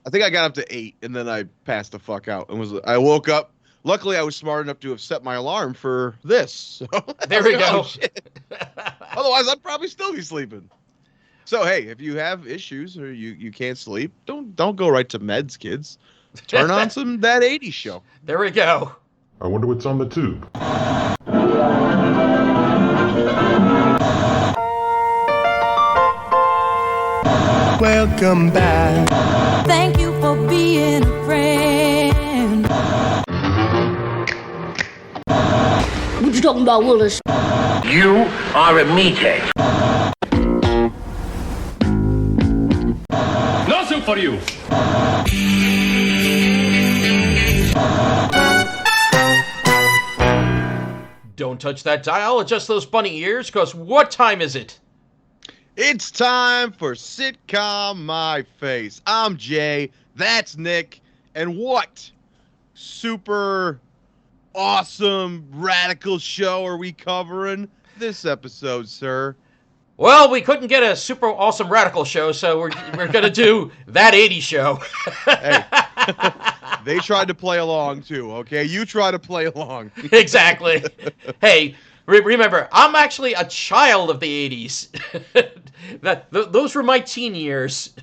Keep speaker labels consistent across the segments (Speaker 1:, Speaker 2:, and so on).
Speaker 1: I think I got up to 8, and then I passed the fuck out. I woke up. Luckily, I was smart enough to have set my alarm for this. So I
Speaker 2: There
Speaker 1: was
Speaker 2: we
Speaker 1: like, oh,
Speaker 2: go.
Speaker 1: shit. Otherwise, I'd probably still be sleeping. So hey, if you have issues or you can't sleep, don't go right to meds, kids. Turn on some That 80s Show.
Speaker 2: There we go.
Speaker 3: I wonder what's on the tube.
Speaker 4: Welcome back.
Speaker 5: Thank you for being a friend.
Speaker 6: What you talking about, Willis?
Speaker 7: You are a meathead.
Speaker 8: Nothing for you.
Speaker 2: Don't touch that dial. Adjust those bunny ears, because what time is it?
Speaker 1: It's time for Sitcom My Face. I'm Jay. That's Nick. And what super awesome radical show are we covering this episode, sir?
Speaker 2: Well, we couldn't get a super awesome radical show, so we're gonna do That 80 Show.
Speaker 1: Hey, they tried to play along too, okay? You try to play along.
Speaker 2: Exactly. Hey, remember, I'm actually a child of the 80s. Those were my teen years.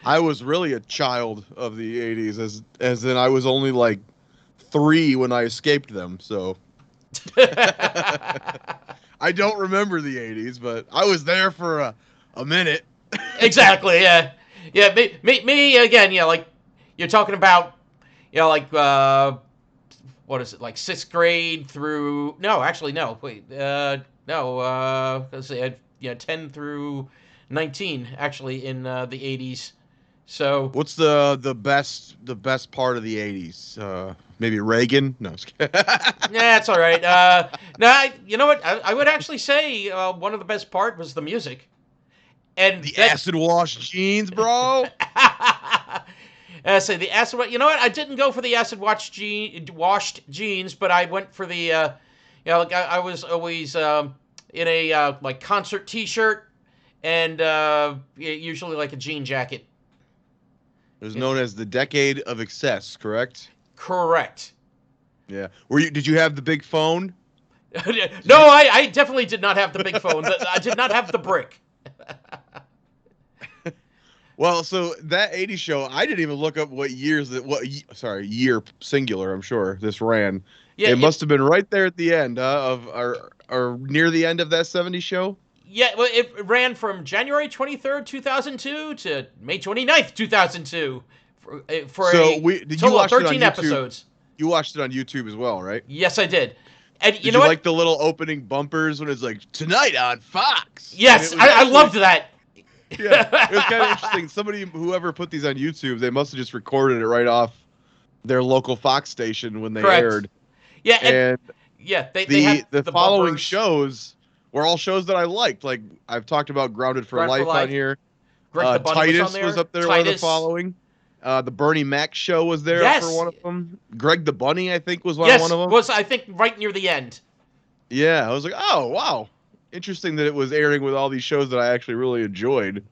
Speaker 1: I was really a child of the 80s, as in I was only like 3 when I escaped them, so I don't remember the 80s, but I was there for a minute.
Speaker 2: Exactly, yeah. Yeah, me again, yeah, like, you're talking about, like, what is it, like 6th grade through, no, actually, no, wait, let's see, 10 through 19, actually, in the 80s. So
Speaker 1: What's the best part of the 80s? Maybe Reagan? No.
Speaker 2: yeah, it's all right. No, you know what? I would actually say one of the best part was the music, and
Speaker 1: The acid wash jeans, bro.
Speaker 2: I say the acid. You know what? I didn't go for the acid washed jeans, but I went for the. Like I was always in a like concert T-shirt, and usually like a jean jacket.
Speaker 1: It was known as the decade of excess, correct?
Speaker 2: Correct.
Speaker 1: Yeah. Did you have the big phone?
Speaker 2: No, I definitely did not have the big phone. I did not have the brick.
Speaker 1: Well, so that 80s show, I didn't even look up what year singular, I'm sure this ran.
Speaker 2: Yeah,
Speaker 1: it must have been right there at the end of or near the end of that 70s show.
Speaker 2: Yeah, well, it ran from January 23rd, 2002 to May 29th, 2002 for
Speaker 1: So
Speaker 2: a total of 13 episodes.
Speaker 1: You watched it on YouTube as well, right?
Speaker 2: Yes, I did. And
Speaker 1: Did
Speaker 2: you know what?
Speaker 1: like the little opening bumpers when it's like, tonight on Fox?
Speaker 2: Yes, I loved that.
Speaker 1: Yeah, it was kind of interesting. Whoever put these on YouTube, they must have just recorded it right off their local Fox station when they aired.
Speaker 2: Yeah,
Speaker 1: and
Speaker 2: yeah, they had
Speaker 1: the following
Speaker 2: bumpers.
Speaker 1: Shows were all shows that I liked. Like I've talked about Grounded for Life on here.
Speaker 2: Greg the Bunny
Speaker 1: Titus
Speaker 2: was
Speaker 1: up there. One of the following. The Bernie Mac show was there for one of them. Greg the Bunny, I think, was one of them.
Speaker 2: Was I think right near the end.
Speaker 1: Yeah, I was like, oh wow, interesting that it was airing with all these shows that I actually really enjoyed.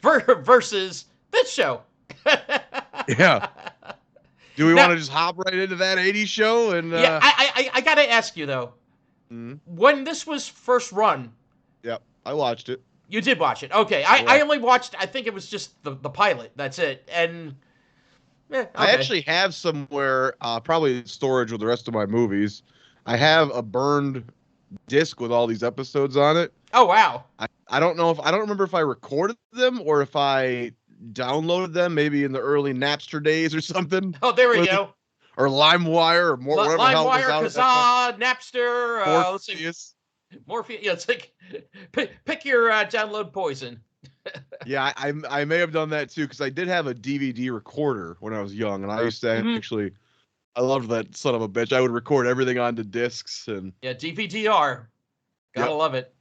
Speaker 2: Versus this show.
Speaker 1: Yeah. Do we want to just hop right into that 80s show? And
Speaker 2: yeah, I gotta ask you though.
Speaker 1: Mm-hmm.
Speaker 2: When this was first run.
Speaker 1: Yep, I watched it.
Speaker 2: You did watch it. Okay, I only watched. I think it was just the pilot. That's it. And okay.
Speaker 1: I actually have somewhere, probably in storage with the rest of my movies. I have a burned disc with all these episodes on it.
Speaker 2: Oh wow!
Speaker 1: I don't remember if I recorded them or if I downloaded them, maybe in the early Napster days or something.
Speaker 2: Oh, there we go.
Speaker 1: Or LimeWire or more.
Speaker 2: LimeWire, Kazaa, Napster. Let's see. Morpheus. Yeah, it's like pick your download poison.
Speaker 1: Yeah, I may have done that too because I did have a DVD recorder when I was young, and I used to actually. I loved that son of a bitch. I would record everything onto discs and.
Speaker 2: Yeah, DVD-R. Gotta love it.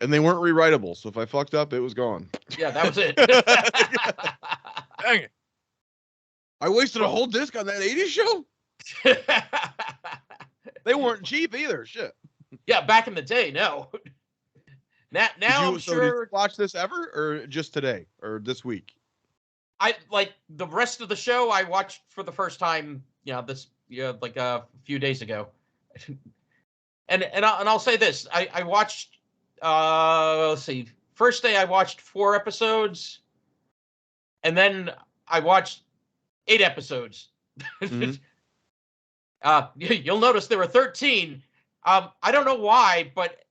Speaker 1: And they weren't rewritable, so if I fucked up, it was gone.
Speaker 2: Yeah, that was it.
Speaker 1: Dang it! I wasted a whole disc on that 80s show. They weren't cheap either. Shit.
Speaker 2: Yeah, back in the day, no. Now I'm sure.
Speaker 1: Did you watch this ever, or just today, or this week?
Speaker 2: I like the rest of the show. I watched for the first time, like a few days ago, and I'll say this: I watched. Let's see. First day I watched 4 episodes, and then I watched 8 episodes.
Speaker 1: Mhm.
Speaker 2: You'll notice there were 13. I don't know why, but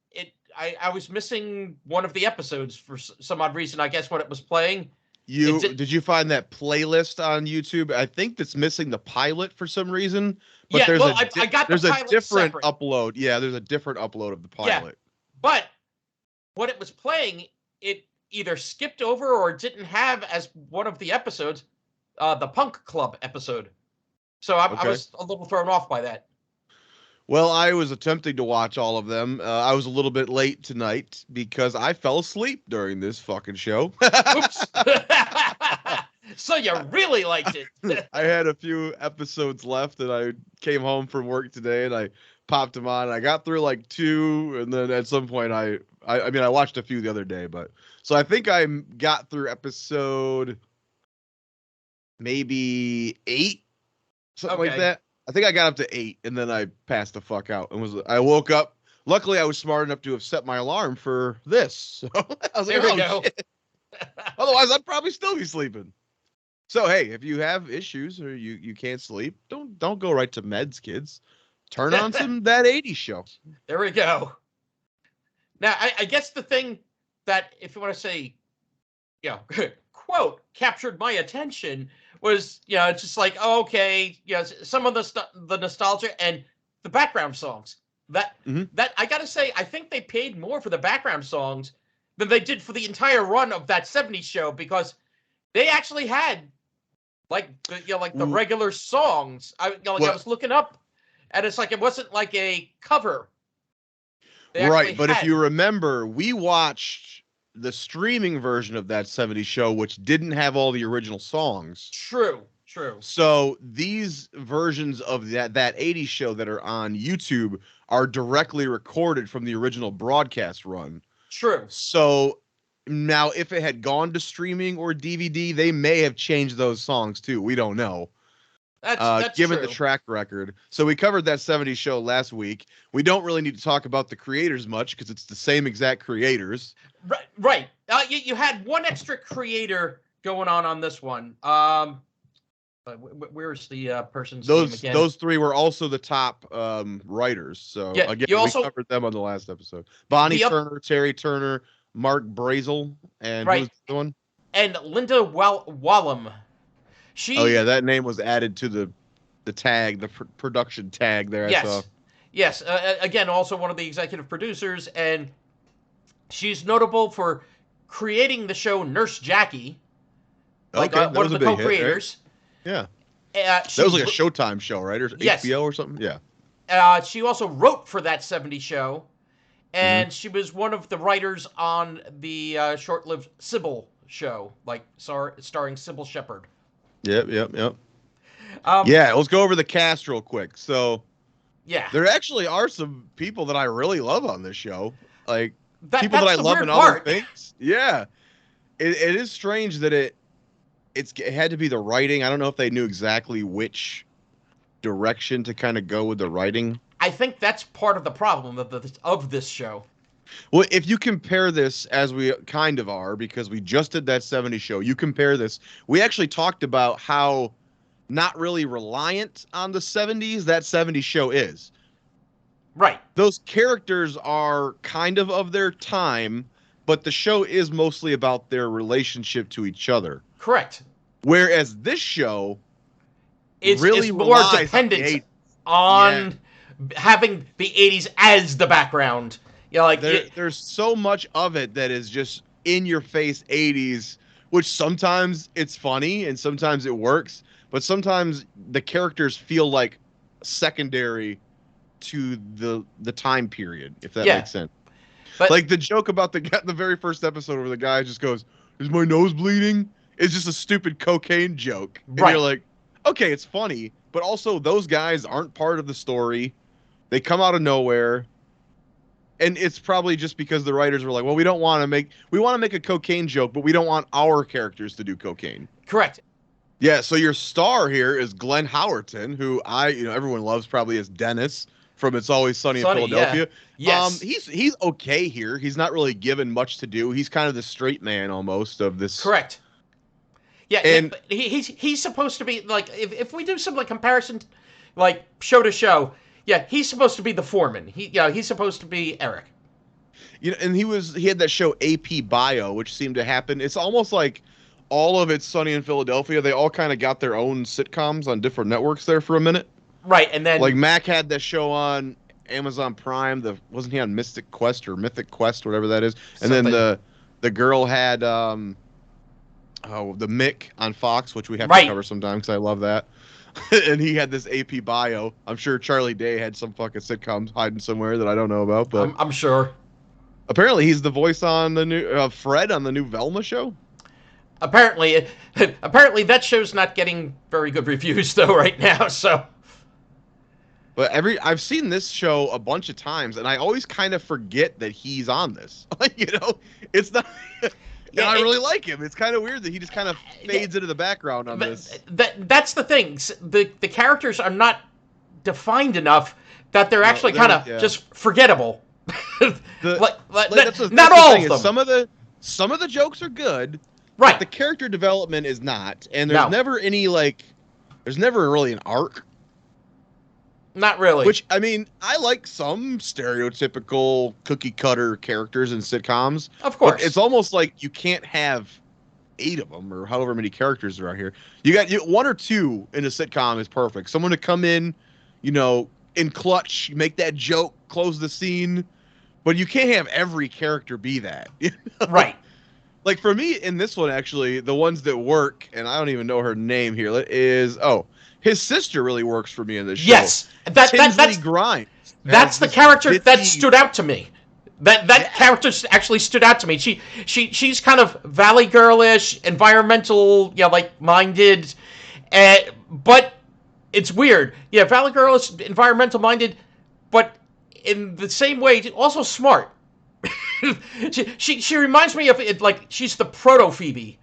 Speaker 2: I was missing one of the episodes for some odd reason. I guess when it was playing.
Speaker 1: Did you find that playlist on YouTube? I think that's missing the pilot for some reason. But
Speaker 2: Yeah,
Speaker 1: there's
Speaker 2: well, I got the
Speaker 1: there's a
Speaker 2: pilot
Speaker 1: different
Speaker 2: separate.
Speaker 1: upload. Yeah, there's a different upload of the
Speaker 2: Yeah.
Speaker 1: pilot.
Speaker 2: But when it was playing, it either skipped over or didn't have as one of the episodes, the Punk Club episode. So I
Speaker 1: Okay.
Speaker 2: was a little thrown off by that.
Speaker 1: Well, I was attempting to watch all of them. I was a little bit late tonight because I fell asleep during this fucking show.
Speaker 2: Oops. So you really liked it.
Speaker 1: I had a few episodes left, and I came home from work today, and I popped them on. I got through like 2, and then at some point, I mean, I watched a few the other day, but so I think I got through episode maybe 8, something like
Speaker 2: Okay.
Speaker 1: that. I think I got up to 8, and then I passed the fuck out and I woke up. Luckily, I was smart enough to have set my alarm for this. So I was like,
Speaker 2: There we
Speaker 1: oh,
Speaker 2: go.
Speaker 1: shit. Otherwise, I'd probably still be sleeping. So hey, if you have issues or you can't sleep, don't go right to meds, kids. Turn on some That 80s Show.
Speaker 2: There we go. Now, I guess the thing that, if you want to say, quote, captured my attention was, it's just like, oh, okay, some of the nostalgia and the background songs. That I gotta say, I think they paid more for the background songs than they did for the entire run of that 70s show, because they actually had the regular songs. I was looking up, and it's like it wasn't like a cover.
Speaker 1: Right, but if you remember, we watched the streaming version of that 70s show, which didn't have all the original songs.
Speaker 2: True.
Speaker 1: So these versions of that 80s show that are on YouTube are directly recorded from the original broadcast run.
Speaker 2: True.
Speaker 1: So now, if it had gone to streaming or DVD, they may have changed those songs too. We don't know.
Speaker 2: That's
Speaker 1: given
Speaker 2: true.
Speaker 1: the track record. So we covered that 70s show last week. We don't really need to talk about the creators much because it's the same exact creators.
Speaker 2: Right. You had one extra creator going on this one. Where's the person's name again?
Speaker 1: Those 3 were also the top writers. So
Speaker 2: Yeah,
Speaker 1: again,
Speaker 2: we
Speaker 1: covered them on the last episode. Bonnie Turner, Terry Turner, Mark Brazel, and who's the one?
Speaker 2: And Linda Wallum.
Speaker 1: Oh yeah, that name was added to the tag, the production tag there.
Speaker 2: Yes.
Speaker 1: I saw.
Speaker 2: Yes. Again, also one of the executive producers, and she's notable for creating the show Nurse Jackie. One of the co-creators.
Speaker 1: Hit, right? Yeah.
Speaker 2: That
Speaker 1: was like a Showtime show, right? Or HBO or something? Yeah.
Speaker 2: She also wrote for that 70s show, and she was one of the writers on the short-lived Sybil show, starring Sybil Shepherd.
Speaker 1: Yep. Let's go over the cast real quick. So, there actually are some people that I really love on this show. Like, people that I love in other things. Yeah. It is strange that it had to be the writing. I don't know if they knew exactly which direction to kind of go with the writing.
Speaker 2: I think that's part of the problem of this show.
Speaker 1: Well, if you compare this, as we kind of are, because we just did that 70s show, you compare this. We actually talked about how not really reliant on the 70s that 70s show is.
Speaker 2: Right.
Speaker 1: Those characters are kind of their time, but the show is mostly about their relationship to each other.
Speaker 2: Correct.
Speaker 1: Whereas this show
Speaker 2: it's
Speaker 1: really
Speaker 2: more dependent on having the 80s as the background.
Speaker 1: There's so much of it that is just in your face 80s, which sometimes it's funny and sometimes it works, but sometimes the characters feel like secondary to the time period, if that makes sense. But like the joke about the very first episode where the guy just goes, "Is my nose bleeding?" It's just a stupid cocaine joke. And you're like, okay, it's funny, but also those guys aren't part of the story. They come out of nowhere. And it's probably just because the writers were like, well, we want to make a cocaine joke, but we don't want our characters to do cocaine.
Speaker 2: Correct.
Speaker 1: Yeah, so your star here is Glenn Howerton, who everyone loves probably as Dennis from It's Always Sunny in Philadelphia.
Speaker 2: Yeah. Yes.
Speaker 1: He's okay here. He's not really given much to do. He's kind of the straight man almost of this.
Speaker 2: Correct. Yeah,
Speaker 1: and
Speaker 2: he's supposed to be like, if we do some like comparison, like show to show, yeah, he's supposed to be the foreman. He's supposed to be Eric.
Speaker 1: And he had that show AP Bio, which seemed to happen. It's almost like all of It's Sunny in Philadelphia. They all kind of got their own sitcoms on different networks there for a minute.
Speaker 2: Right, and then
Speaker 1: like Mac had that show on Amazon Prime. Wasn't he on Mythic Quest, whatever that is? And
Speaker 2: something.
Speaker 1: Then the girl had the Mick on Fox, which we have to cover sometime because I love that. And he had this AP Bio. I'm sure Charlie Day had some fucking sitcoms hiding somewhere that I don't know about, but
Speaker 2: I'm sure.
Speaker 1: Apparently, he's the voice on the new Fred on the new Velma show.
Speaker 2: Apparently that show's not getting very good reviews though right now. So,
Speaker 1: but I've seen this show a bunch of times, and I always kind of forget that he's on this. It's not. I really like him. It's kind of weird that he just kind of fades into the background on this.
Speaker 2: That's the thing. The characters are not defined enough that they're actually kind of just forgettable. Not all of them.
Speaker 1: Some of the jokes are good,
Speaker 2: right?
Speaker 1: But the character development is not, and there's never any there's never really an arc.
Speaker 2: Not really.
Speaker 1: Which, I mean, I like some stereotypical cookie cutter characters in sitcoms.
Speaker 2: Of course.
Speaker 1: But it's almost like you can't have 8 of them or however many characters there are here. You got 1 or 2 in a sitcom is perfect. Someone to come in, in clutch, make that joke, close the scene. But you can't have every character be that.
Speaker 2: Right.
Speaker 1: Like for me in this one, actually, the ones that work, and I don't even know her name here, is his sister really works for me in this show.
Speaker 2: Yes, that's
Speaker 1: Grimes.
Speaker 2: That's the character that stood out to me. That character actually stood out to me. She's kind of Valley Girlish, environmental, minded, but it's weird. Yeah, Valley Girlish, environmental minded, but in the same way, also smart. she reminds me of it, like she's the proto Phoebe.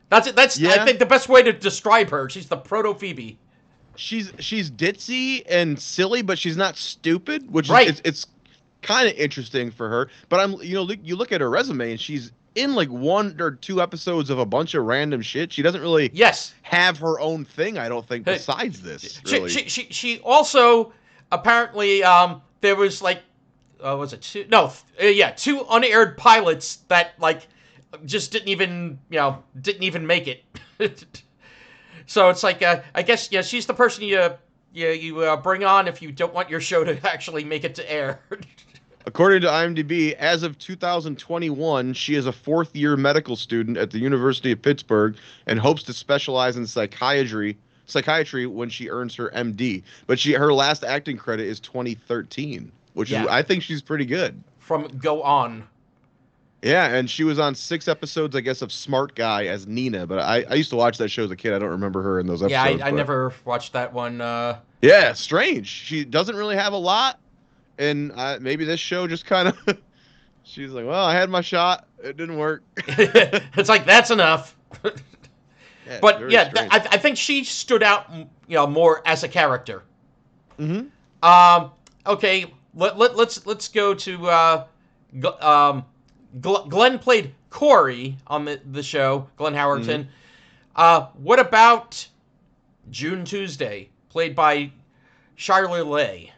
Speaker 2: That's I think the best way to describe her. She's the proto Phoebe.
Speaker 1: She's ditzy and silly, but she's not stupid, which
Speaker 2: is
Speaker 1: it's kind of interesting for her. But you look at her resume and she's in like 1 or 2 episodes of a bunch of random shit. She doesn't really have her own thing, I don't think, besides this. Really.
Speaker 2: She also apparently there was like was it 2? No, 2 unaired pilots that just didn't even make it. So it's like I guess she's the person you bring on if you don't want your show to actually make it to air.
Speaker 1: According to IMDb, as of 2021, she is a 4th-year medical student at the University of Pittsburgh and hopes to specialize in psychiatry when she earns her MD. But her last acting credit is 2013, which is, I think she's pretty good.
Speaker 2: From Go On.
Speaker 1: Yeah, and she was on 6 episodes, I guess, of Smart Guy as Nina. But I used to watch that show as a kid. I don't remember her in those episodes.
Speaker 2: Yeah, I never watched that one.
Speaker 1: Yeah, strange. She doesn't really have a lot. And maybe this show just kind of... She's like, well, I had my shot. It didn't work.
Speaker 2: It's like, that's enough.
Speaker 1: Yeah,
Speaker 2: but, I think she stood out, more as a character.
Speaker 1: Mm-hmm.
Speaker 2: Okay, let's go to... Glenn played Corey on the show, Glenn Howerton. Mm-hmm. What about June Tuesday, played by Shirley Lay?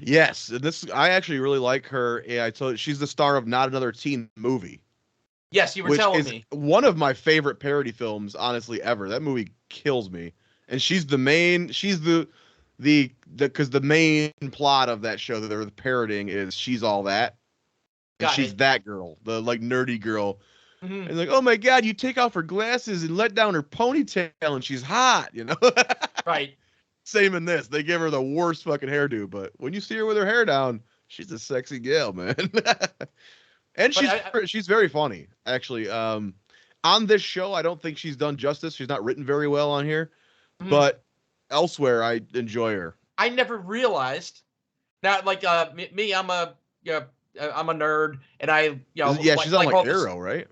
Speaker 1: Yes, I actually really like her. Yeah, I told you, she's the star of Not Another Teen Movie.
Speaker 2: Yes, you were telling me.
Speaker 1: One of my favorite parody films, honestly, ever. That movie kills me. And she's the main plot of that show that they're parodying is She's All That. And she's that girl, the nerdy girl. Mm-hmm. And like, oh my God, you take off her glasses and let down her ponytail and she's hot,
Speaker 2: Right.
Speaker 1: Same in this. They give her the worst fucking hairdo, but when you see her with her hair down, she's a sexy gal, man. And she's very funny, actually. On this show, I don't think she's done justice. She's not written very well on here. Mm-hmm. But elsewhere, I enjoy her.
Speaker 2: I never realized. Now, me, I'm a I'm a nerd, and I
Speaker 1: Yeah, she's on like
Speaker 2: all this,
Speaker 1: Arrow, right?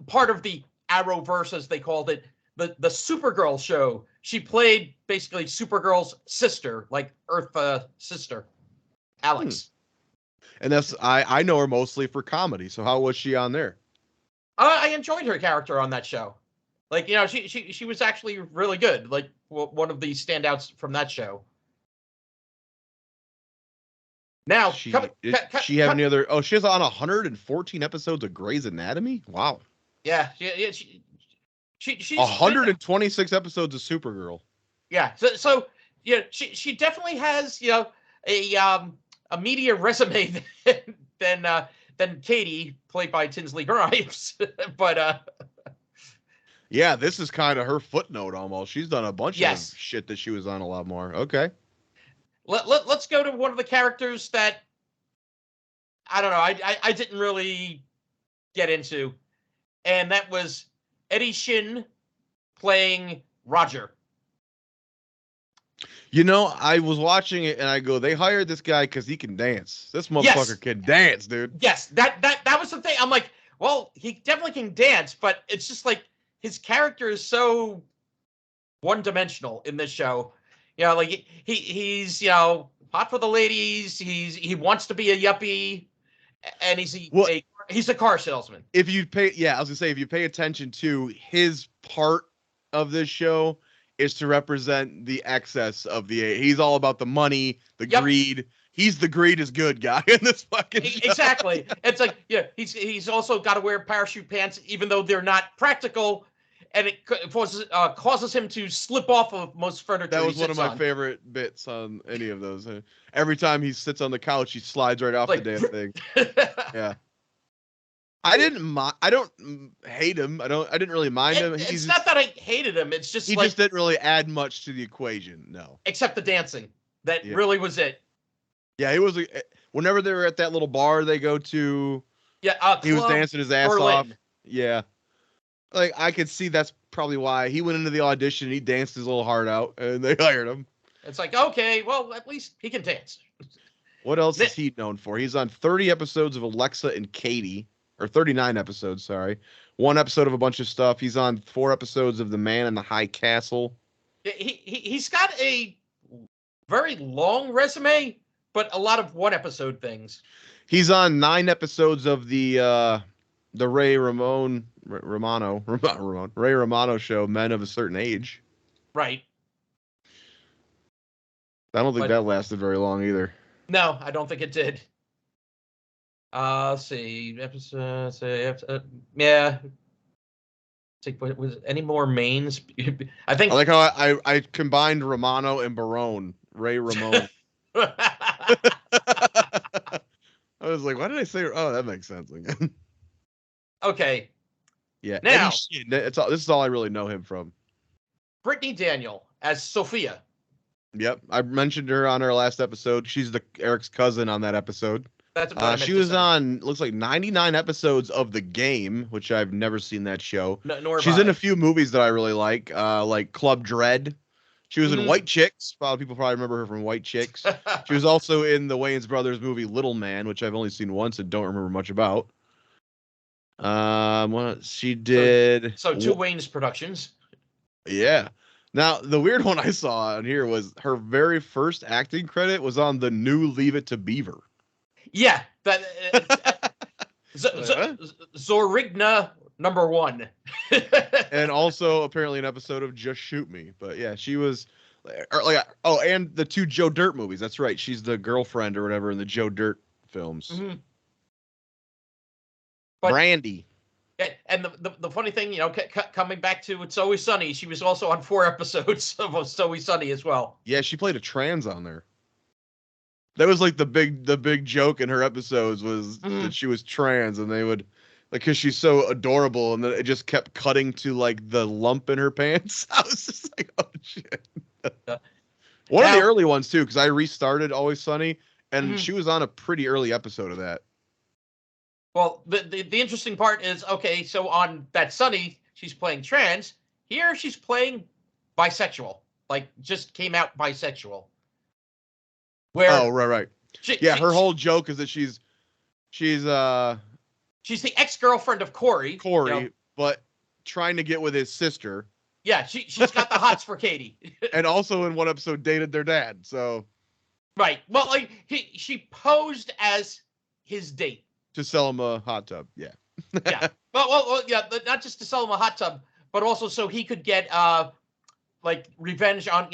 Speaker 2: part of the Arrowverse, as they called it, the Supergirl show. She played basically Supergirl's sister, like Earth sister, Alex.
Speaker 1: And I know her mostly for comedy. So how was she on there?
Speaker 2: I enjoyed her character on that show. Like, she was actually really good. Like, one of the standouts from that show. Now,
Speaker 1: She have any other? Oh, she's on 114 episodes of Grey's Anatomy. Wow.
Speaker 2: Yeah, she's
Speaker 1: 126 episodes of Supergirl.
Speaker 2: Yeah, so she definitely has a media resume than Katie, played by Tinsley Grimes, but
Speaker 1: yeah, this is kind of her footnote almost. She's done a bunch
Speaker 2: yes.
Speaker 1: of shit that she was on a lot more. Okay.
Speaker 2: Let's go to one of the characters that I don't know. I didn't really get into, and that was Eddie Shin playing Roger.
Speaker 1: You know, I was watching it and I go, they hired this guy because he can dance. This motherfucker can dance, dude.
Speaker 2: Yes, that was the thing. I'm like, well, he definitely can dance, but it's just like his character is so one-dimensional in this show. Like he's hot for the ladies. He wants to be a yuppie, and he's a car salesman.
Speaker 1: If you pay, I was gonna say, if you pay attention to his part of this show, is to represent the excess of he's all about the money, the greed. He's the greed is good guy in this fucking show.
Speaker 2: Exactly. It's like, he's also got to wear parachute pants, even though they're not practical, and it causes him to slip off of most furniture.
Speaker 1: That was one of my favorite bits on any of those. Every time he sits on the couch, he slides right off the damn thing. Yeah. I don't hate him. I didn't really mind him.
Speaker 2: It's not that I hated him. It's just
Speaker 1: he just didn't really add much to the equation. No.
Speaker 2: Except the dancing. That really was it.
Speaker 1: Yeah, he was. Whenever they were at that little bar they go to, he was dancing his ass off. Yeah. Like, I could see that's probably why he went into the audition and he danced his little heart out and they hired him.
Speaker 2: It's like, okay, well, at least he can dance.
Speaker 1: What else is he known for? He's on 30 episodes of Alexa and Katie, or 39 episodes, sorry. One episode of a bunch of stuff. He's on 4 episodes of The Man in the High Castle.
Speaker 2: He's got a very long resume, but a lot of one-episode things.
Speaker 1: He's on 9 episodes of the Ray Romano show, Men of a Certain Age.
Speaker 2: Right.
Speaker 1: I don't think that lasted very long either.
Speaker 2: No, I don't think it did. Let's see. Yeah. Was any more mains? I think.
Speaker 1: I like how I combined Romano and Barone. Ray Ramone. I was like, why did I say? Oh, that makes sense again.
Speaker 2: Okay.
Speaker 1: Yeah.
Speaker 2: Now,
Speaker 1: this is all I really know him from.
Speaker 2: Brittany Daniel as Sophia.
Speaker 1: Yep, I mentioned her on our last episode. She's Eric's cousin on that episode.
Speaker 2: That's what
Speaker 1: she was on, looks like 99 episodes of The Game, which I've never seen that show. She's in a few movies that I really like Club Dread. She was in White Chicks. A lot of people probably remember her from White Chicks. She was also in the Wayans Brothers movie Little Man, which I've only seen once and don't remember much about. She did.
Speaker 2: So 2 Wayans productions.
Speaker 1: Yeah. Now, the weird one I saw on here was her very first acting credit was on the new Leave It to Beaver.
Speaker 2: Yeah. Zorigna #1.
Speaker 1: And also apparently an episode of Just Shoot Me. But yeah, she was and the 2 Joe Dirt movies. That's right. She's the girlfriend or whatever in the Joe Dirt films.
Speaker 2: Mm-hmm.
Speaker 1: Brandy.
Speaker 2: And the funny thing, coming back to It's Always Sunny, she was also on 4 episodes of It's Always Sunny as well.
Speaker 1: Yeah, she played a trans on there. That was like the big joke in her episodes was that she was trans, and they would because she's so adorable, and then it just kept cutting to like the lump in her pants. I was just like, oh shit. One of the early ones too, because I restarted Always Sunny, and she was on a pretty early episode of that.
Speaker 2: Well, the interesting part is, okay, so on that Sunny, she's playing trans. Here, she's playing bisexual. Like, just came out bisexual.
Speaker 1: Oh, right. Her whole joke is that she's
Speaker 2: she's the ex-girlfriend of Corey.
Speaker 1: Corey, but trying to get with his sister.
Speaker 2: Yeah, she's got the hots for Katie.
Speaker 1: And also in one episode dated their dad. So
Speaker 2: right. Well, like she posed as his date
Speaker 1: to sell him a hot tub. Yeah.
Speaker 2: Yeah. Well, yeah. Not just to sell him a hot tub, but also so he could get like revenge on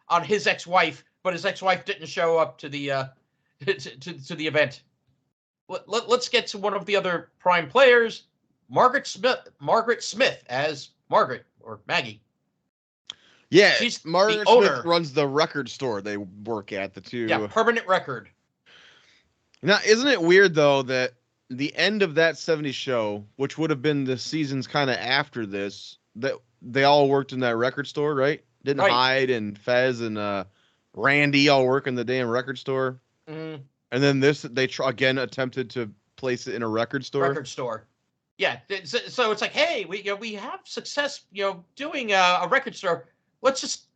Speaker 2: on his ex-wife, but his ex-wife didn't show up to the to the event. Let's get to one of the other prime players, Margaret Smith as Margaret or Maggie.
Speaker 1: Yeah,
Speaker 2: she's
Speaker 1: Margaret
Speaker 2: the owner.
Speaker 1: Smith runs the record store they work at, the two.
Speaker 2: Yeah, Permanent Record.
Speaker 1: Now, isn't it weird though that the end of that 70s show, which would have been the seasons kind of after this, that they all worked in that record store, right? Didn't Hyde and Fez and Randy all work in the damn record store?
Speaker 2: Mm-hmm.
Speaker 1: And then they again attempted to place it in a record store.
Speaker 2: Record store. Yeah. So it's like, hey, we have success, doing a record store. Let's just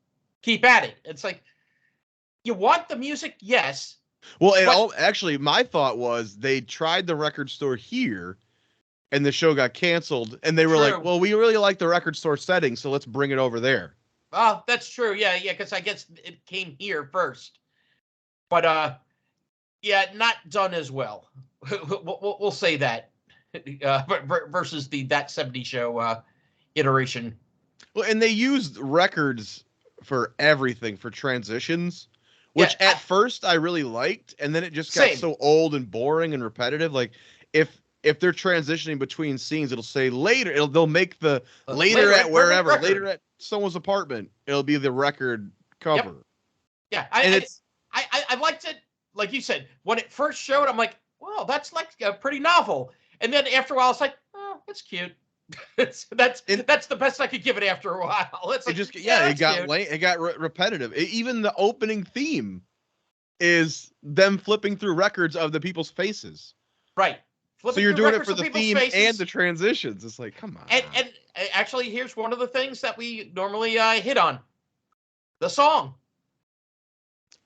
Speaker 2: keep at it. It's like, you want the music? Yes.
Speaker 1: Well, actually, my thought was they tried the record store here, and the show got canceled, and they were like, well, we really like the record store setting, so let's bring it over there.
Speaker 2: Oh, that's true. Yeah, because I guess it came here first. But, yeah, not done as well. We'll say that. Versus the That 70 Show iteration.
Speaker 1: Well, and they used records for everything, for transitions. Which at first I really liked, and then it just got so old and boring and repetitive. Like if they're transitioning between scenes, it'll say later. They'll make the later at wherever, later at someone's apartment. It'll be the record cover.
Speaker 2: Yep. Yeah, I liked it. Like you said, when it first showed, I'm like, wow, that's like pretty novel. And then after a while, it's like, oh, it's cute. That's the best I could give it after a while. It's like,
Speaker 1: it got repetitive. Even the opening theme is them flipping through records of the people's faces.
Speaker 2: Right.
Speaker 1: So you're doing it for the theme and the transitions. It's like, come on.
Speaker 2: And actually, here's one of the things that we normally hit on: the song.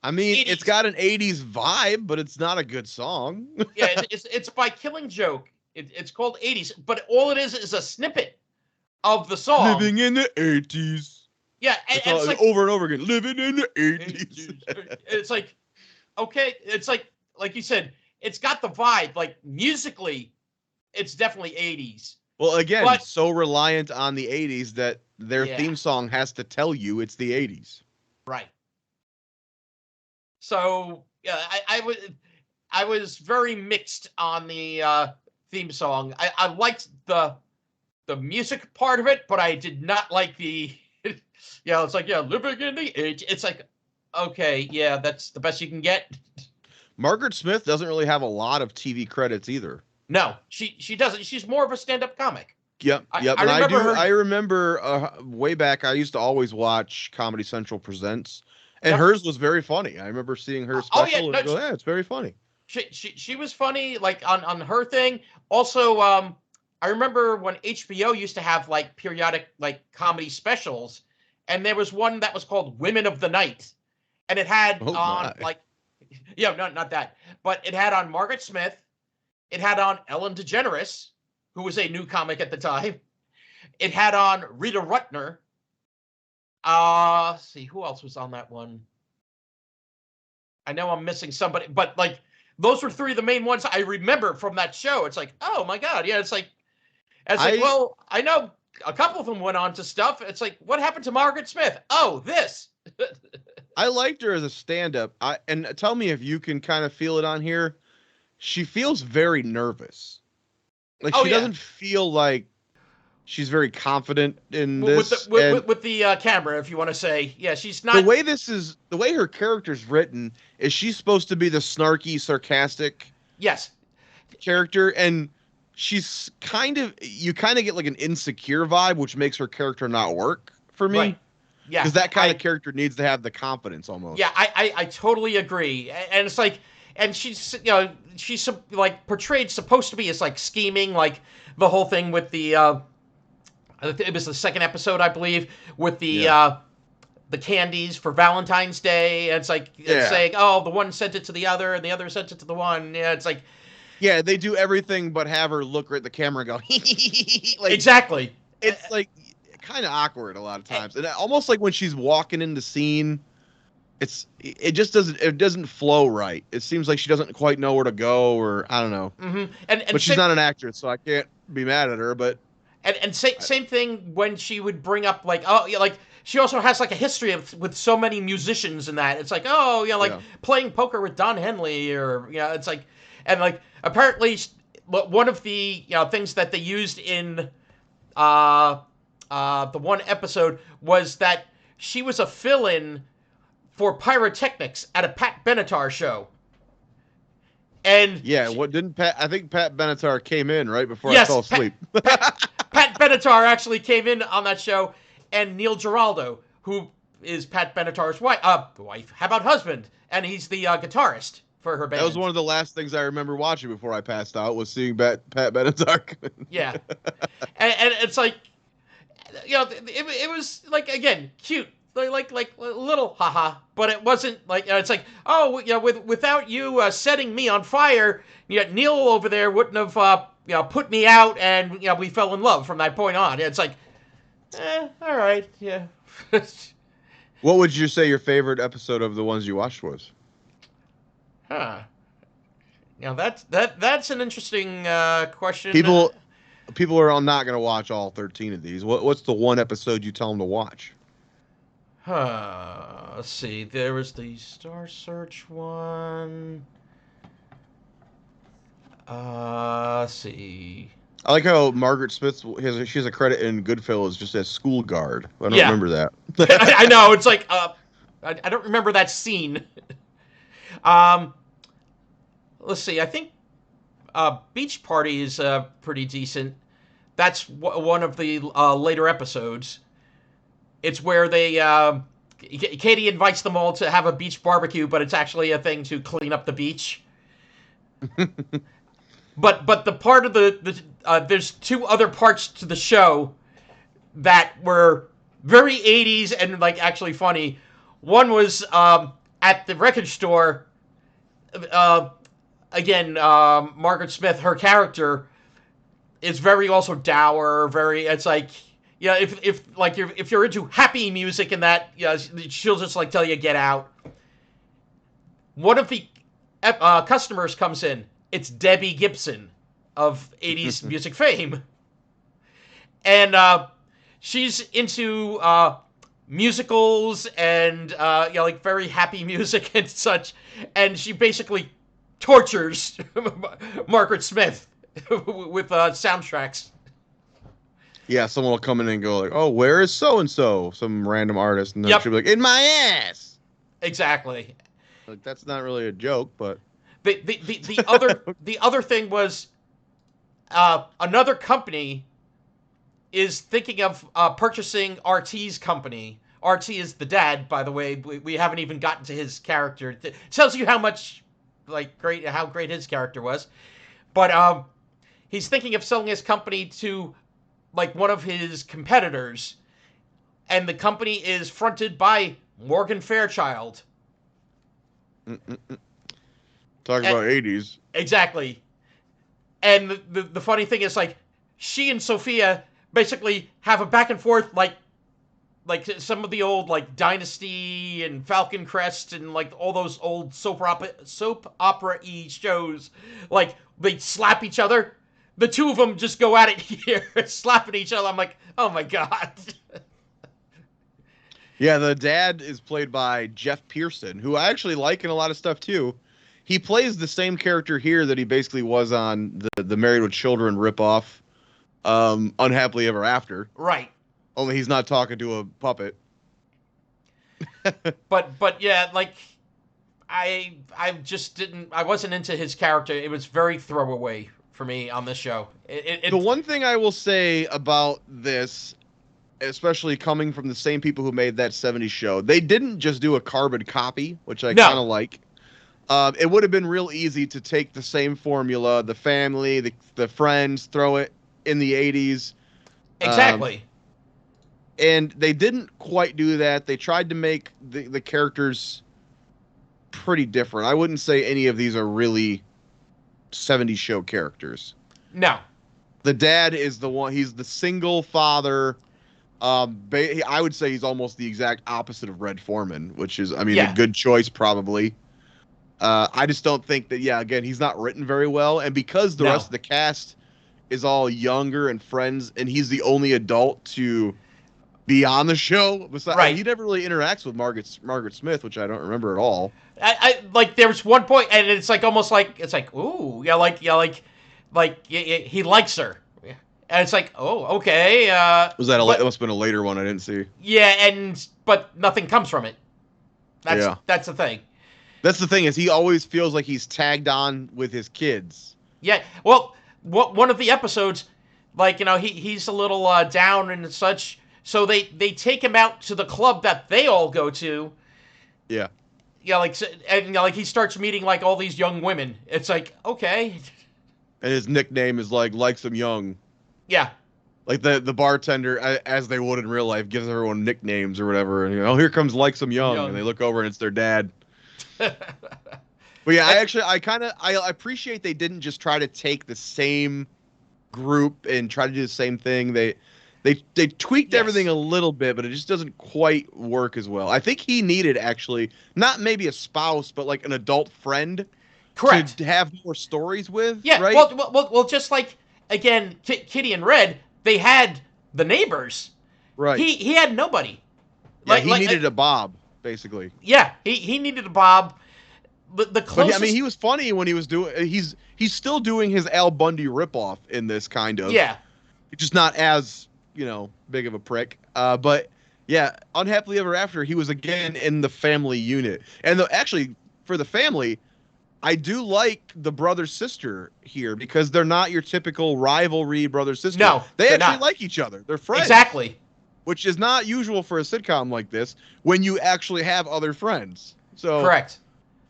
Speaker 1: I mean, it's got an 80s vibe, but it's not a good song.
Speaker 2: Yeah, it's by Killing Joke. It's called 80s, but all it is a snippet of the song.
Speaker 1: Living in the 80s.
Speaker 2: Yeah, and it's like
Speaker 1: over and over again. Living in the 80s.
Speaker 2: It's like, okay, it's like you said, it's got the vibe. Like musically, it's definitely 80s.
Speaker 1: Well, again, so reliant on the 80s that their theme song has to tell you it's the 80s.
Speaker 2: Right. So yeah, I was very mixed on the theme song. I liked the music part of it, but I did not like the it's like living in the age. It's like, okay, yeah, that's the best you can get.
Speaker 1: Margaret Smith doesn't really have a lot of TV credits either.
Speaker 2: No, she doesn't. She's more of a stand-up comic.
Speaker 1: Yep. I remember way back I used to always watch Comedy Central Presents, and hers was very funny. I remember seeing her special and go, it's very funny.
Speaker 2: She was funny, like on her thing. Also, I remember when HBO used to have like periodic like comedy specials, and there was one that was called Women of the Night, and it had not that, but it had on Margaret Smith, it had on Ellen DeGeneres, who was a new comic at the time, it had on Rita Rutner. Let's see who else was on that one. I know I'm missing somebody, but like. Those were three of the main ones I remember from that show. It's like, oh my God. Yeah. It's like, well, I know a couple of them went on to stuff. It's like, what happened to Margaret Smith? Oh, this.
Speaker 1: I liked her as a stand-up. And tell me if you can kind of feel it on here. She feels very nervous. Like she doesn't feel like she's very confident in this.
Speaker 2: With the camera, if you want to say. Yeah, she's not.
Speaker 1: The way her character's written is she's supposed to be the snarky, sarcastic character, and she's you kind of get like an insecure vibe, which makes her character not work for me.
Speaker 2: Right. Yeah.
Speaker 1: Because that kind of character needs to have the confidence almost.
Speaker 2: Yeah, I totally agree. And it's like, and she's like portrayed supposed to be as like scheming, like the whole thing with the it was the second episode, I believe, with the the candies for Valentine's Day. And it's like it's saying, oh, the one sent it to the other, and the other sent it to the one. Yeah, it's like
Speaker 1: Yeah, they do everything but have her look right at the camera and go, like,
Speaker 2: exactly.
Speaker 1: It's like kind of awkward a lot of times, and almost like when she's walking into scene, it just doesn't flow right. It seems like she doesn't quite know where to go, or I don't know.
Speaker 2: Mm-hmm.
Speaker 1: But she's not an actress, so I can't be mad at her. But
Speaker 2: same thing when she would bring up like, oh yeah, like she also has like a history with so many musicians and that. It's like, oh yeah, like playing poker with Don Henley, or it's like, and like apparently one of the things that they used in the one episode was that she was a fill-in for pyrotechnics at a Pat Benatar show. And
Speaker 1: what didn't Pat? I think Pat Benatar came in right before I fell asleep.
Speaker 2: Pat Benatar actually came in on that show, and Neil Giraldo, who is Pat Benatar's wife. How about husband? And he's the guitarist for her band.
Speaker 1: That was one of the last things I remember watching before I passed out, was seeing Pat Benatar.
Speaker 2: Yeah, and it's like, it was like, again, cute. Like a little haha, but it wasn't like it's like, oh without you setting me on fire, Neil over there wouldn't have put me out, and we fell in love from that point on. It's like, all right, yeah.
Speaker 1: What would you say your favorite episode of the ones you watched was?
Speaker 2: Huh. That's an interesting question.
Speaker 1: People are not going to watch all 13 of these. What's the one episode you tell them to watch?
Speaker 2: Let's see. There was the Star Search one. Let's see.
Speaker 1: I like how Margaret Smith she has a credit in Goodfellas just as school guard. I don't remember that.
Speaker 2: I know. It's like I don't remember that scene. Let's see. I think Beach Party is pretty decent. That's one of the later episodes. It's where they Katie invites them all to have a beach barbecue, but it's actually a thing to clean up the beach. But the part of the there's two other parts to the show that were very 80s and like actually funny. One was at the record store. Again, Margaret Smith, her character is very also dour. Very, it's like. Yeah, if you're into happy music and that, she'll just like tell you get out. One of the customers comes in. It's Debbie Gibson of 80s music fame, and she's into musicals and like very happy music and such. And she basically tortures Margaret Smith with soundtracks.
Speaker 1: Yeah, someone will come in and go like, "Oh, where is so and so?" Some random artist, and then she'll be like, "In my ass."
Speaker 2: Exactly.
Speaker 1: Like, that's not really a joke, but
Speaker 2: the other thing was another company is thinking of purchasing RT's company. RT is the dad, by the way. We haven't even gotten to his character. It tells you how much how great his character was. But he's thinking of selling his company to like one of his competitors, and the company is fronted by Morgan Fairchild.
Speaker 1: Talk about 80s.
Speaker 2: Exactly. And the funny thing is, like, she and Sophia basically have a back and forth like some of the old like Dynasty and Falcon Crest and like all those old soap opera-y shows. Like, they slap each other. The two of them just go at it here, slapping each other. I'm like, oh my God.
Speaker 1: Yeah, the dad is played by Jeff Pearson, who I actually like in a lot of stuff too. He plays the same character here that he basically was on the Married with Children ripoff, Unhappily Ever After.
Speaker 2: Right.
Speaker 1: Only he's not talking to a puppet.
Speaker 2: But yeah, like I wasn't into his character. It was very throwaway for me on this show.
Speaker 1: The one thing I will say about this, especially coming from the same people who made that 70s show, they didn't just do a carbon copy, which I kind of like. It would have been real easy to take the same formula, the family, the friends, throw it in the 80s.
Speaker 2: Exactly.
Speaker 1: And they didn't quite do that. They tried to make the characters pretty different. I wouldn't say any of these are really 70s show characters.
Speaker 2: No.
Speaker 1: The dad is the one. He's the single father. I would say he's almost the exact opposite of Red Foreman, which is, I mean,
Speaker 2: Yeah.
Speaker 1: a good choice probably. I just don't think that. Yeah, again, he's not written very well, and because the
Speaker 2: No.
Speaker 1: rest of the cast is all younger and friends, and he's the only adult to be on the show. Besides,
Speaker 2: Right.
Speaker 1: he never really interacts with Margaret Smith, which I don't remember at all.
Speaker 2: I like there was one point, and it's like almost like it's like ooh he likes her, and it's like oh okay.
Speaker 1: Was that
Speaker 2: but-
Speaker 1: that must have been a later one I didn't see.
Speaker 2: Yeah, but nothing comes from it. That's the thing.
Speaker 1: That's the thing is he always feels like he's tagged on with his kids.
Speaker 2: Yeah, well, one of the episodes, like he's a little down and such, so they take him out to the club that they all go to.
Speaker 1: Yeah.
Speaker 2: Yeah, like he starts meeting like all these young women. It's like okay.
Speaker 1: And his nickname is like some young.
Speaker 2: Yeah.
Speaker 1: Like the bartender, as they would in real life, gives everyone nicknames or whatever. And here comes like some young, and they look over and it's their dad. But yeah, I appreciate they didn't just try to take the same group and try to do the same thing. They tweaked everything a little bit, but it just doesn't quite work as well. I think he needed actually not maybe a spouse, but like an adult friend.
Speaker 2: Correct.
Speaker 1: To have more stories with.
Speaker 2: Yeah.
Speaker 1: Right?
Speaker 2: Well, just like again, Kitty and Red, they had the neighbors.
Speaker 1: Right.
Speaker 2: He had nobody.
Speaker 1: Yeah, he needed a Bob, basically.
Speaker 2: Yeah, he needed a Bob. The closest.
Speaker 1: But, I mean, he was funny when he was doing. He's still doing his Al Bundy ripoff in this kind of.
Speaker 2: Yeah.
Speaker 1: Just not as big of a prick. But yeah, Unhappily Ever After, he was again in the family unit, and actually for the family, I do like the brother sister here because they're not your typical rivalry brother sister.
Speaker 2: No,
Speaker 1: they
Speaker 2: they're
Speaker 1: actually
Speaker 2: not.
Speaker 1: like each other. They're friends.
Speaker 2: Exactly.
Speaker 1: Which is not usual for a sitcom like this when you actually have other friends. So
Speaker 2: Correct.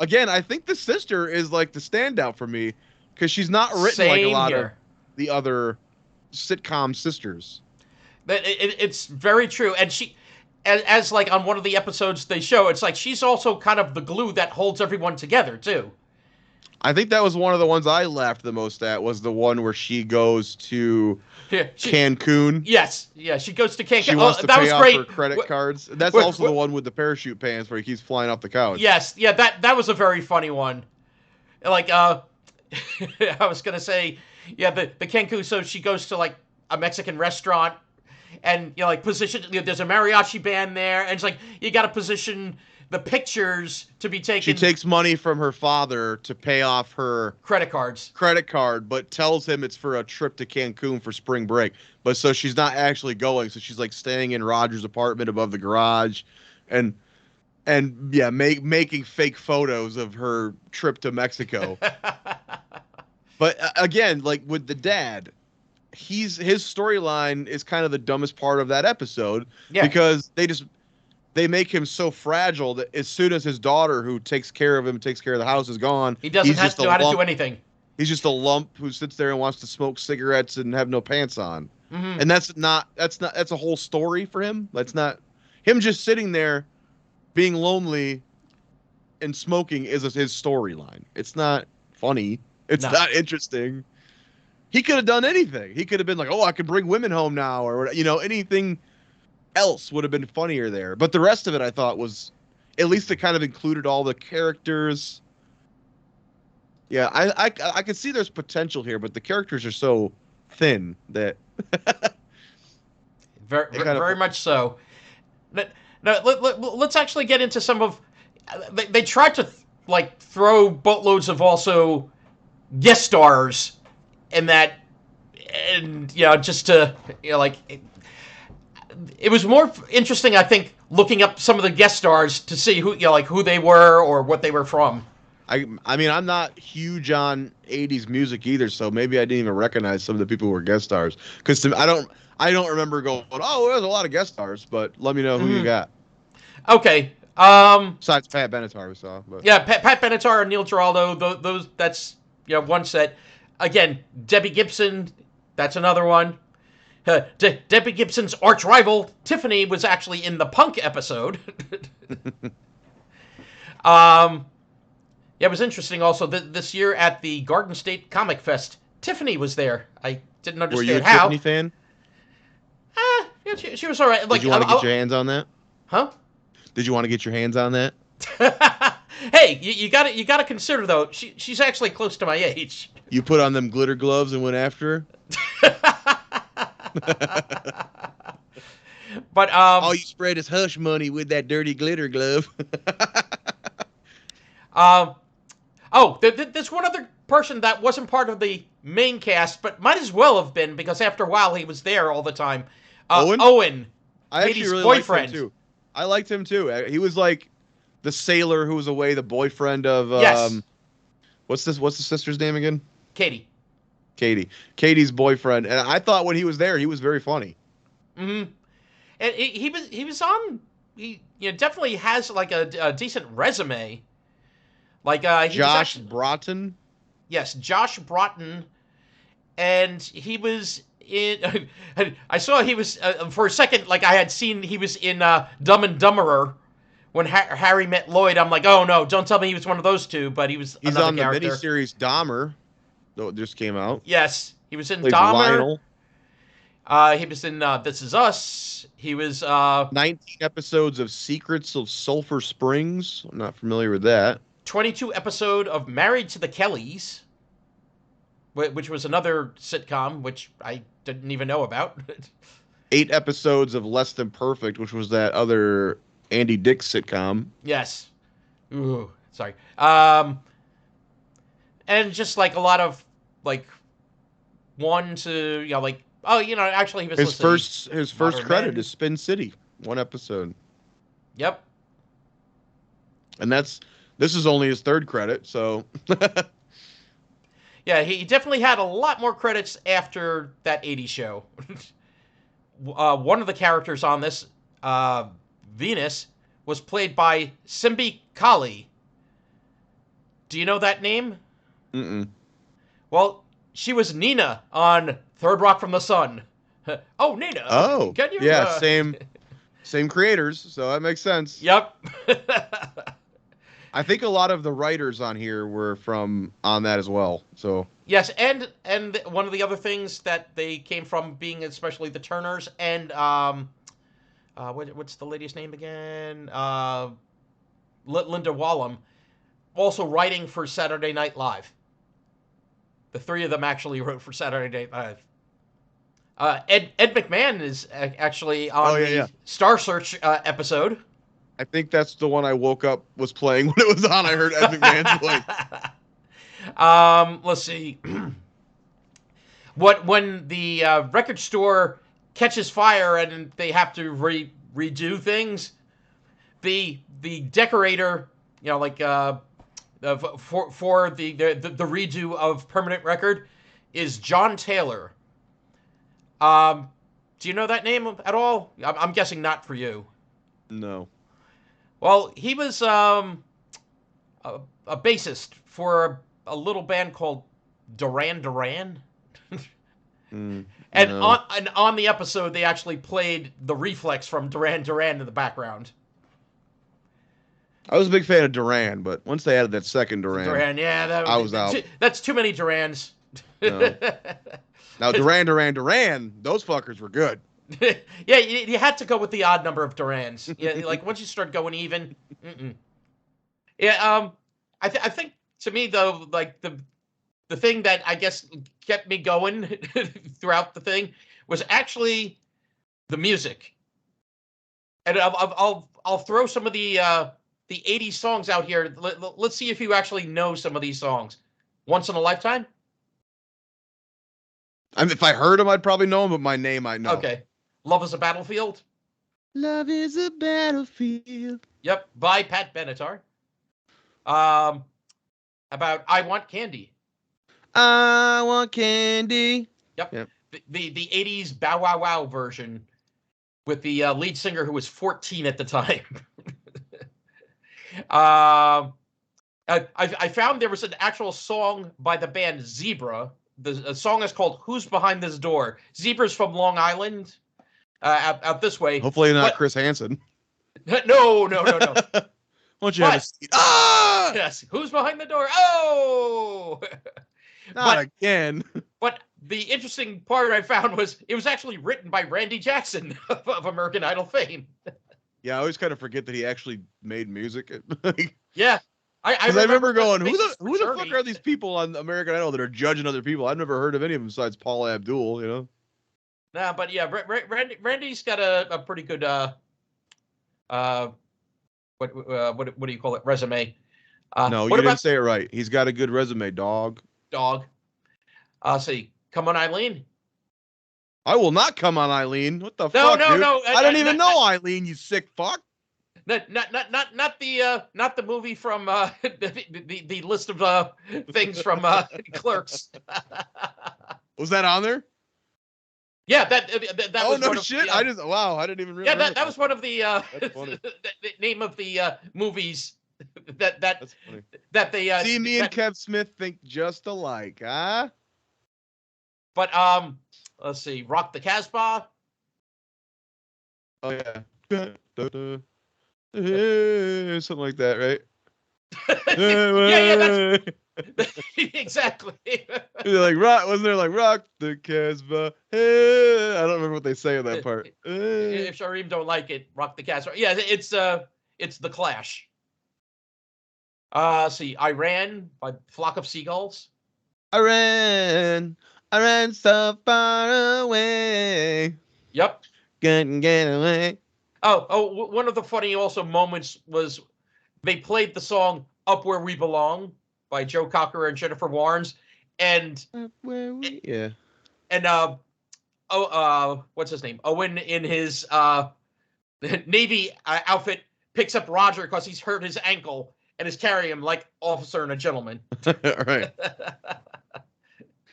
Speaker 1: Again, I think the sister is like the standout for me because she's not written like a lot of the other sitcom sisters.
Speaker 2: It's very true, and she, as like on one of the episodes they show, it's like she's also kind of the glue that holds everyone together too.
Speaker 1: I think that was one of the ones I laughed the most at was the one where she goes to Cancun.
Speaker 2: Yes, yeah, she goes to Cancun.
Speaker 1: She wants to
Speaker 2: that
Speaker 1: pay
Speaker 2: was
Speaker 1: off
Speaker 2: great.
Speaker 1: her credit cards. That's also the one with the parachute pants where he keeps flying off the couch.
Speaker 2: Yes, yeah, that was a very funny one. Like, I was gonna say, yeah, the Cancun. So she goes to like a Mexican restaurant, and like position. There's a mariachi band there, and it's like you got to position the pictures to be taken.
Speaker 1: She takes money from her father to pay off her
Speaker 2: credit card,
Speaker 1: but tells him it's for a trip to Cancun for spring break. But so she's not actually going. So she's like staying in Roger's apartment above the garage, and yeah, making fake photos of her trip to Mexico. But again, like with the dad, his storyline is kind of the dumbest part of that episode because they make him so fragile that as soon as his daughter, who takes care of him, takes care of the house, is gone,
Speaker 2: he doesn't have to know how to do anything.
Speaker 1: He's just a lump who sits there and wants to smoke cigarettes and have no pants on.
Speaker 2: Mm-hmm.
Speaker 1: And that's a whole story for him. That's not him just sitting there being lonely and smoking is his storyline. It's not funny. It's not interesting. He could have done anything. He could have been like, "Oh, I can bring women home now," or anything else would have been funnier there. But the rest of it, I thought, was at least it kind of included all the characters. Yeah, I could see there's potential here, but the characters are so thin that
Speaker 2: very much so. Now, let's actually get into some of. They tried to like throw boatloads of also guest stars in that, and just to like. It was more interesting, I think, looking up some of the guest stars to see who they were or what they were from.
Speaker 1: I mean, I'm not huge on 80s music either, so maybe I didn't even recognize some of the people who were guest stars. Because I don't remember going, oh, there's a lot of guest stars, but let me know who you got.
Speaker 2: Okay.
Speaker 1: Besides Pat Benatar we saw. But.
Speaker 2: Yeah, Pat Benatar and Neil Giraldo, those that's one set. Again, Debbie Gibson, that's another one. Debbie Gibson's arch rival Tiffany was actually in the Punk episode. Yeah, it was interesting also this year at the Garden State Comic Fest. Tiffany was there. I didn't
Speaker 1: Were you a
Speaker 2: understand how.
Speaker 1: Tiffany fan?
Speaker 2: Yeah, she was all right. Like,
Speaker 1: Did you want to get your hands on that?
Speaker 2: Huh?
Speaker 1: Did you want to get your hands on that?
Speaker 2: Hey, you got to consider though. She's actually close to my age.
Speaker 1: You put on them glitter gloves and went after her?
Speaker 2: But
Speaker 1: all you spread is hush money with that dirty glitter glove.
Speaker 2: There's one other person that wasn't part of the main cast, but might as well have been because after a while he was there all the time. Owen,
Speaker 1: I actually
Speaker 2: Katie's
Speaker 1: really
Speaker 2: boyfriend.
Speaker 1: liked him too. I liked him too. He was like the sailor who was away, the boyfriend of
Speaker 2: Yes.
Speaker 1: What's the sister's name again?
Speaker 2: Katie.
Speaker 1: Katie's boyfriend, and I thought when he was there, he was very funny.
Speaker 2: Mm-hmm. And he was on. He definitely has like a decent resume. Like
Speaker 1: Josh Broughton.
Speaker 2: Yes, Josh Broughton, and he was in. I saw he was for a second. Like I had seen he was in Dumb and Dumberer when Harry met Lloyd. I'm like, oh no, don't tell me he was one of those two. But he's another
Speaker 1: on
Speaker 2: character.
Speaker 1: The miniseries Dahmer, though it just came out.
Speaker 2: Yes, he was in
Speaker 1: Played
Speaker 2: Dahmer.
Speaker 1: Lionel.
Speaker 2: He was in This Is Us. He was
Speaker 1: 19 episodes of Secrets of Sulphur Springs. I'm not familiar with that.
Speaker 2: 22 episode of Married to the Kellys, which was another sitcom, which I didn't even know about.
Speaker 1: 8 episodes of Less Than Perfect, which was that other Andy Dick sitcom.
Speaker 2: Yes. Ooh, sorry. And just like a lot of like one to like actually he was
Speaker 1: his first credit is Spin City, 1 episode.
Speaker 2: Yep.
Speaker 1: And this is only his 3rd credit, so
Speaker 2: yeah, he definitely had a lot more credits after that 80s show. One of the characters on this, Venus, was played by Simbi Kali. Do you know that name?
Speaker 1: Mm-mm.
Speaker 2: Well, she was Nina on Third Rock from the Sun. Oh, Nina.
Speaker 1: Oh,
Speaker 2: can you?
Speaker 1: Yeah, same creators, so that makes sense.
Speaker 2: Yep.
Speaker 1: I think a lot of the writers on here were on that as well. So
Speaker 2: yes, and one of the other things that they came from being especially the Turners and what's the lady's name again? Linda Wallum, also writing for Saturday Night Live. The 3 of them actually wrote for Saturday Night Live. Ed McMahon is actually on the Star Search episode.
Speaker 1: I think that's the one I woke up was playing when it was on. I heard Ed McMahon's voice.
Speaker 2: Let's see. When the record store catches fire and they have to redo things, the decorator, for the redo of Permanent Record is John Taylor. Do you know that name at all? I'm guessing not for you.
Speaker 1: No.
Speaker 2: Well, he was a bassist for a little band called Duran Duran. And on the episode, they actually played the Reflex from Duran Duran in the background.
Speaker 1: I was a big fan of Duran, but once they added that second Duran,
Speaker 2: I
Speaker 1: was out.
Speaker 2: That's too many Durans.
Speaker 1: No. Now, Duran, those fuckers were good.
Speaker 2: Yeah, you had to go with the odd number of Durans. Yeah, like once you start going even. Yeah, I think to me though, like the thing that I guess kept me going throughout the thing was actually the music. And I'll throw some of the 80s songs out here. Let's see if you actually know some of these songs. Once in a Lifetime?
Speaker 1: I mean, if I heard them, I'd probably know them, but my name I know.
Speaker 2: Okay. Love is a Battlefield?
Speaker 1: Love is a battlefield.
Speaker 2: Yep, by Pat Benatar. About I Want Candy.
Speaker 1: I want candy.
Speaker 2: Yep. The 80s Bow Wow Wow version with the lead singer who was 14 at the time. I found there was an actual song by the band Zebra the song is called "Who's Behind This Door." Zebras from Long Island, out this way.
Speaker 1: Hopefully not
Speaker 2: But-
Speaker 1: Chris Hansen.
Speaker 2: No.
Speaker 1: Why don't you have a
Speaker 2: But-
Speaker 1: seat? Ah!
Speaker 2: Yes, who's behind the door? Oh!
Speaker 1: Not
Speaker 2: but-
Speaker 1: again.
Speaker 2: But the interesting part I found was it was actually written by Randy Jackson of American Idol fame.
Speaker 1: Yeah, I always kind of forget that he actually made music.
Speaker 2: Yeah,
Speaker 1: Because I remember going,
Speaker 2: the
Speaker 1: who
Speaker 2: basis
Speaker 1: the
Speaker 2: for
Speaker 1: fuck
Speaker 2: Journey.
Speaker 1: are these people on American Idol that are judging other people? I've never heard of any of them besides Paula Abdul, you know?
Speaker 2: Nah, but yeah, Randy's got a pretty good what do you call it, resume.
Speaker 1: No, you
Speaker 2: what
Speaker 1: didn't
Speaker 2: about
Speaker 1: say it right. He's got a good resume, dog.
Speaker 2: Dog? See, come on, Eileen.
Speaker 1: I will not come on Eileen. What the
Speaker 2: No,
Speaker 1: fuck,
Speaker 2: no,
Speaker 1: dude?
Speaker 2: no,
Speaker 1: I don't even know Eileen, you sick fuck.
Speaker 2: Not the movie from the list of things from Clerks.
Speaker 1: Was that on there?
Speaker 2: Yeah, that
Speaker 1: Oh,
Speaker 2: was
Speaker 1: no
Speaker 2: one of
Speaker 1: shit.
Speaker 2: the,
Speaker 1: I didn't even
Speaker 2: yeah,
Speaker 1: remember.
Speaker 2: that was one of the
Speaker 1: That's funny.
Speaker 2: the name of the movies that
Speaker 1: That's funny.
Speaker 2: that they
Speaker 1: See, me and
Speaker 2: that-
Speaker 1: Kev Smith think just alike, huh?
Speaker 2: but let's see, Rock the Casbah.
Speaker 1: Oh, yeah. Something like that, right?
Speaker 2: yeah, exactly.
Speaker 1: They're like rock, wasn't there like rock the Casbah? I don't remember what they say in that part.
Speaker 2: If Shareem don't like it, Rock the Casbah. Yeah, it's the Clash. See, Iran by Flock of Seagulls.
Speaker 1: I ran so far away,
Speaker 2: Yep.
Speaker 1: couldn't get away.
Speaker 2: One of the funny also moments was they played the song "Up Where We Belong" by Joe Cocker and Jennifer Warnes, and
Speaker 1: Yeah.
Speaker 2: what's his name? Owen in his Navy outfit picks up Roger because he's hurt his ankle and is carrying him like officer and a gentleman.
Speaker 1: Right.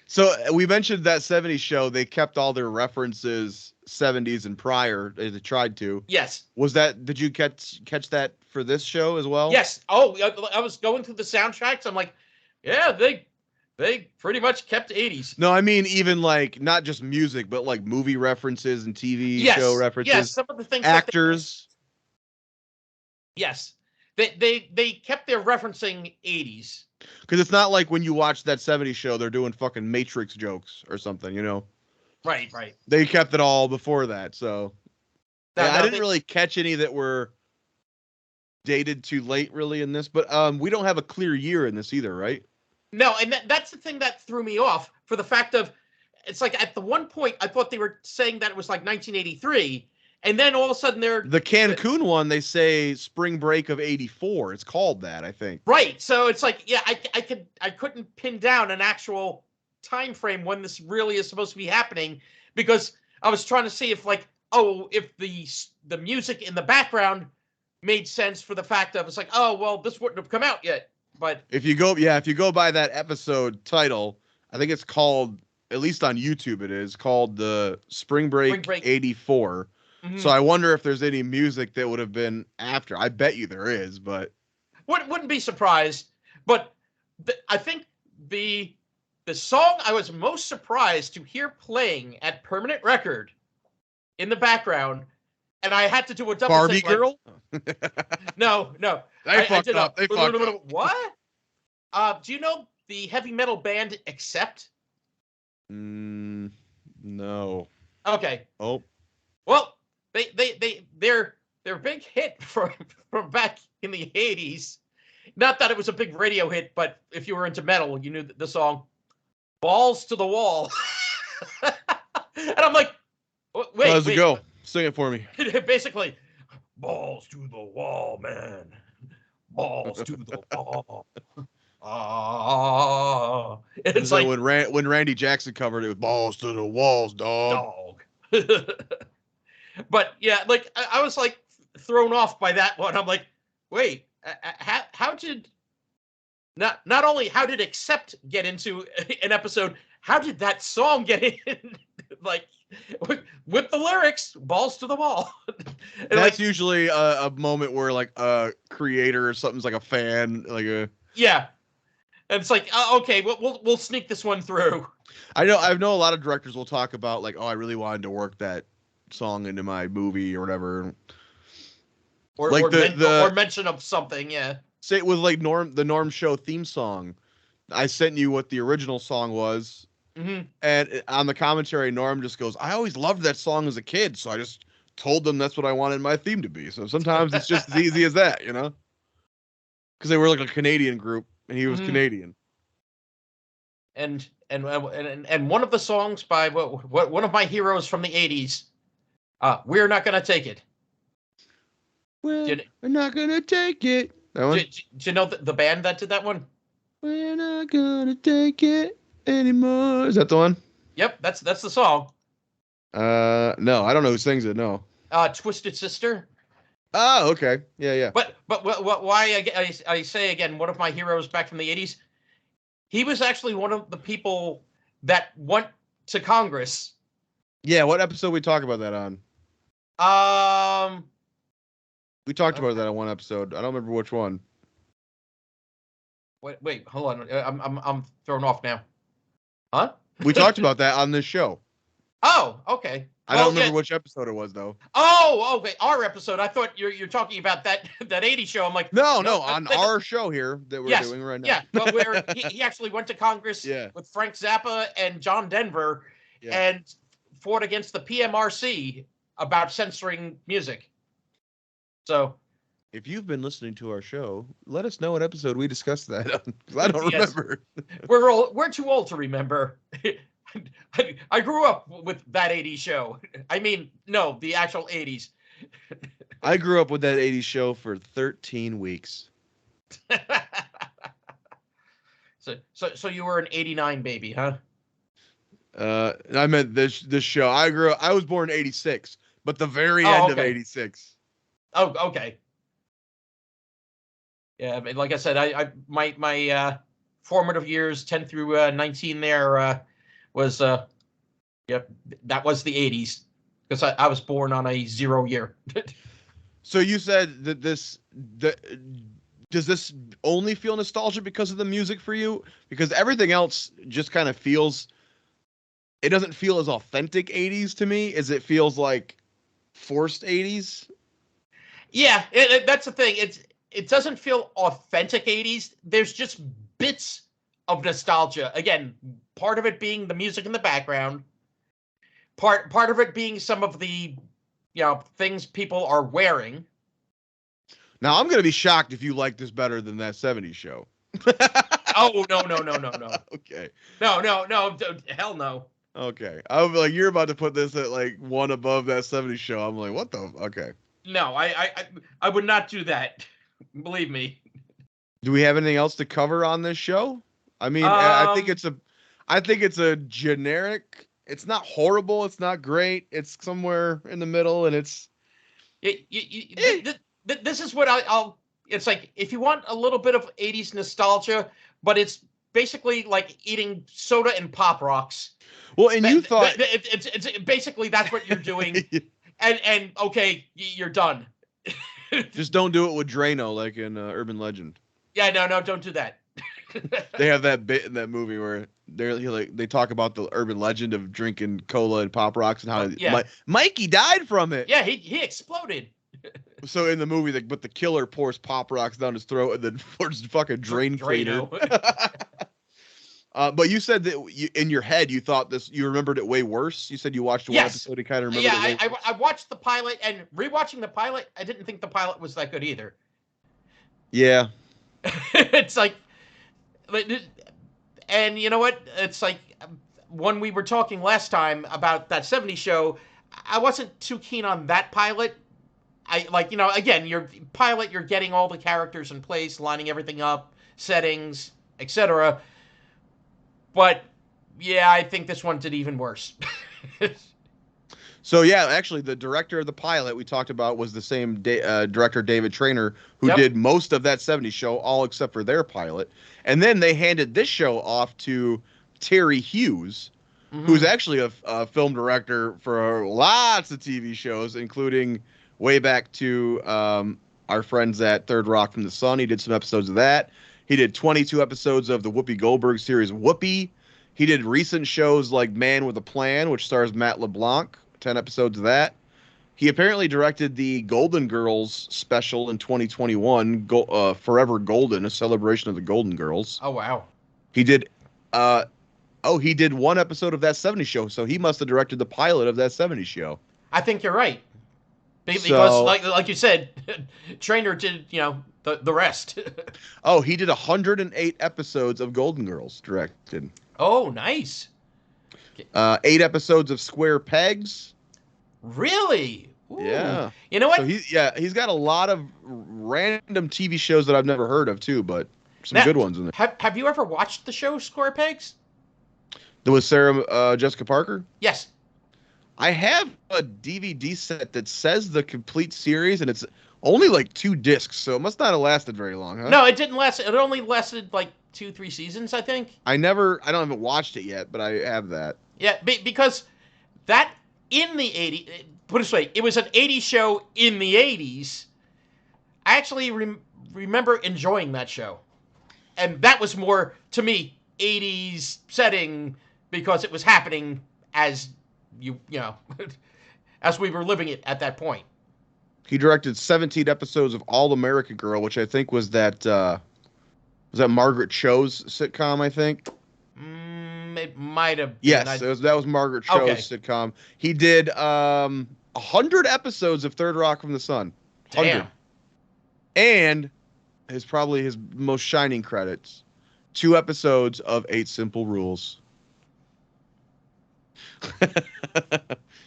Speaker 1: So we mentioned that 70s show. They kept all their references 70s and prior. They tried to.
Speaker 2: Yes.
Speaker 1: Was that? Did you catch that for this show as well?
Speaker 2: Yes. Oh, I was going through the soundtracks. I'm like, yeah, they pretty much kept 80s.
Speaker 1: No, I mean even like not just music, but like movie references and TV show references.
Speaker 2: Yes, some of the things
Speaker 1: actors.
Speaker 2: Yes. They kept their referencing 80s.
Speaker 1: Because it's not like when you watch that 70s show, they're doing fucking Matrix jokes or something, you know?
Speaker 2: Right.
Speaker 1: They kept it all before that, so.
Speaker 2: No,
Speaker 1: Yeah, I
Speaker 2: no,
Speaker 1: didn't really catch any that were dated too late, really, in this. But we don't have a clear year in this either, right?
Speaker 2: No, and that's the thing that threw me off for the fact of, it's like at the one point, I thought they were saying that it was like 1983, and then all of a sudden
Speaker 1: The Cancun one, they say spring break of 84. It's called that, I think.
Speaker 2: Right. So it's like, yeah, I couldn't pin down an actual time frame when this really is supposed to be happening, because I was trying to see if if the music in the background made sense for the fact of, it's like, oh, well, this wouldn't have come out yet. But
Speaker 1: if you go by that episode title, I think it's called, at least on YouTube, it is called the Spring Break 84.
Speaker 2: mm-hmm.
Speaker 1: So I wonder if there's any music that would have been after. I bet you there is, but
Speaker 2: wouldn't be surprised. But I think the song I was most surprised to hear playing at permanent record in the background, and I had to do a double
Speaker 1: Barbie
Speaker 2: take, like,
Speaker 1: Girl?
Speaker 2: No.
Speaker 1: They fucked up. They fucked up.
Speaker 2: What? Do you know the heavy metal band Accept?
Speaker 1: No.
Speaker 2: Okay.
Speaker 1: Oh.
Speaker 2: Well, their big hit from back in the 80s. Not that it was a big radio hit, but if you were into metal, you knew the song "Balls to the Wall." And I'm like, wait,
Speaker 1: How's it go? Sing it for me.
Speaker 2: Basically, balls to the wall, man. Balls to the wall. It's
Speaker 1: So
Speaker 2: like
Speaker 1: when Randy Jackson covered it with balls to the walls, dog.
Speaker 2: But yeah, like I was like thrown off by that one. I'm like, wait, how did not only how did Accept get into an episode? How did that song get in? Like with the lyrics, balls to the wall. And
Speaker 1: That's
Speaker 2: like,
Speaker 1: usually a moment where like a creator or something's like a fan, like a
Speaker 2: yeah. And it's like, okay, we'll sneak this one through.
Speaker 1: I know a lot of directors will talk about like, oh, I really wanted to work that song into my movie or whatever. Like
Speaker 2: or mention of something, yeah.
Speaker 1: Say it was like the Norm Show theme song. I sent you what the original song was, and on the commentary, Norm just goes, "I always loved that song as a kid, so I just told them that's what I wanted my theme to be." So sometimes it's just as easy as that, you know? Because they were like a Canadian group, and he was Canadian.
Speaker 2: And one of the songs by one of my heroes from the '80s, "We're Not Gonna Take It."
Speaker 1: We're not gonna take it. That one?
Speaker 2: Do you know the band that did that one?
Speaker 1: We're not gonna take it anymore. Is that the one?
Speaker 2: Yep, that's the song.
Speaker 1: No, I don't know who sings it. No.
Speaker 2: Twisted Sister.
Speaker 1: Oh, okay. Yeah.
Speaker 2: But why I say again, one of my heroes back from the '80s, he was actually one of the people that went to Congress.
Speaker 1: Yeah, what episode we talk about that on? We talked about that on one episode. I don't remember which one.
Speaker 2: Wait, hold on. I'm thrown off now. Huh?
Speaker 1: We talked about that on this show.
Speaker 2: Oh, okay.
Speaker 1: I don't remember which episode it was though.
Speaker 2: Oh, okay. Our episode. I thought you're talking about that 80s show. I'm like,
Speaker 1: no, on our show here that we're doing right now.
Speaker 2: Yeah, but where he actually went to Congress with Frank Zappa and John Denver and fought against the PMRC about censoring music. So,
Speaker 1: if you've been listening to our show, let us know what episode we discussed that on. I don't remember.
Speaker 2: We're too old to remember. I grew up with that 80s show. I mean, no, the actual 80s.
Speaker 1: I grew up with that 80s show for 13 weeks.
Speaker 2: So you were an 89 baby, huh?
Speaker 1: I meant this show. I was born in 86, but the very end of 86.
Speaker 2: Oh, okay. Yeah, I mean, like I said, my formative years, 10 through 19 there, was that was the 80s, because I was born on a 0 year.
Speaker 1: So you said that does this only feel nostalgia because of the music for you? Because everything else just kind of feels, it doesn't feel as authentic 80s to me as it feels like forced 80s.
Speaker 2: Yeah, that's the thing. It doesn't feel authentic 80s. There's just bits of nostalgia. Again, part of it being the music in the background, part of it being some of the things people are wearing.
Speaker 1: Now I'm gonna be shocked if you like this better than that 70s show.
Speaker 2: Oh no.
Speaker 1: Okay.
Speaker 2: No, hell no.
Speaker 1: Okay. I'm like, you're about to put this at like one above that 70s show. I'm like, what the? Okay.
Speaker 2: No, I would not do that. Believe me.
Speaker 1: Do we have anything else to cover on this show? I mean, I think it's a generic. It's not horrible. It's not great. It's somewhere in the middle, and it's.
Speaker 2: This is what I'll. It's like if you want a little bit of 80s nostalgia, but it's basically like eating soda and Pop Rocks.
Speaker 1: Well, and you thought
Speaker 2: it's basically that's what you're doing. And okay, you're done.
Speaker 1: Just don't do it with Drano like in Urban Legend.
Speaker 2: Yeah, no, don't do that.
Speaker 1: They have that bit in that movie where they talk about the urban legend of drinking cola and Pop Rocks and how Mikey died from it.
Speaker 2: Yeah, he exploded.
Speaker 1: So in the movie, but the killer pours Pop Rocks down his throat and then pours fucking drain cleaner. But you said that in your head you thought you remembered it way worse. You said you watched one episode and kind of remembered it way worse.
Speaker 2: I watched the pilot, and rewatching the pilot, I didn't think the pilot was that good either.
Speaker 1: Yeah.
Speaker 2: It's like, and you know what? It's like when we were talking last time about that 70s show, I wasn't too keen on that pilot. Again, your pilot, you're getting all the characters in place, lining everything up, settings, etc. But yeah, I think this one did even worse.
Speaker 1: So yeah, actually, the director of the pilot we talked about was the same director, David Traynor, who did most of that 70s show, all except for their pilot. And then they handed this show off to Terry Hughes, who's actually a film director for lots of TV shows, including way back to our friends at Third Rock from the Sun. He did some episodes of that. He did 22 episodes of the Whoopi Goldberg series Whoopi. He did recent shows like Man with a Plan, which stars Matt LeBlanc, 10 episodes of that. He apparently directed the Golden Girls special in 2021, Forever Golden, a celebration of the Golden Girls.
Speaker 2: Oh, wow.
Speaker 1: He did he did one episode of That 70s Show, so he must have directed the pilot of That 70s Show.
Speaker 2: I think you're right. Because,
Speaker 1: So-
Speaker 2: like you said, Trainer did, the rest.
Speaker 1: Oh, he did 108 episodes of Golden Girls, directed.
Speaker 2: Oh, nice.
Speaker 1: 8 episodes of Square Pegs.
Speaker 2: Really? Ooh.
Speaker 1: Yeah.
Speaker 2: You know what?
Speaker 1: So he's got a lot of random TV shows that I've never heard of too, but some
Speaker 2: Now,
Speaker 1: good ones in there.
Speaker 2: Have you ever watched the show Square Pegs?
Speaker 1: There was Sarah Jessica Parker.
Speaker 2: Yes.
Speaker 1: I have a DVD set that says the complete series, and it's only like 2 discs, so it must not have lasted very long, huh?
Speaker 2: No, it didn't last. It only lasted like 2-3 seasons, I think.
Speaker 1: I haven't watched it yet, but I have that.
Speaker 2: Yeah, because that in the 80s, put it this way, it was an 80s show in the 80s. I actually remember enjoying that show. And that was more, to me, 80s setting because it was happening as as we were living it at that point.
Speaker 1: He directed 17 episodes of All American Girl, which I think was that Margaret Cho's sitcom, I think.
Speaker 2: It might have been.
Speaker 1: Yes, that was Margaret Cho's sitcom. He did 100 episodes of Third Rock from the Sun. 100.
Speaker 2: Damn.
Speaker 1: And probably his most shining credits, 2 episodes of 8 Simple Rules.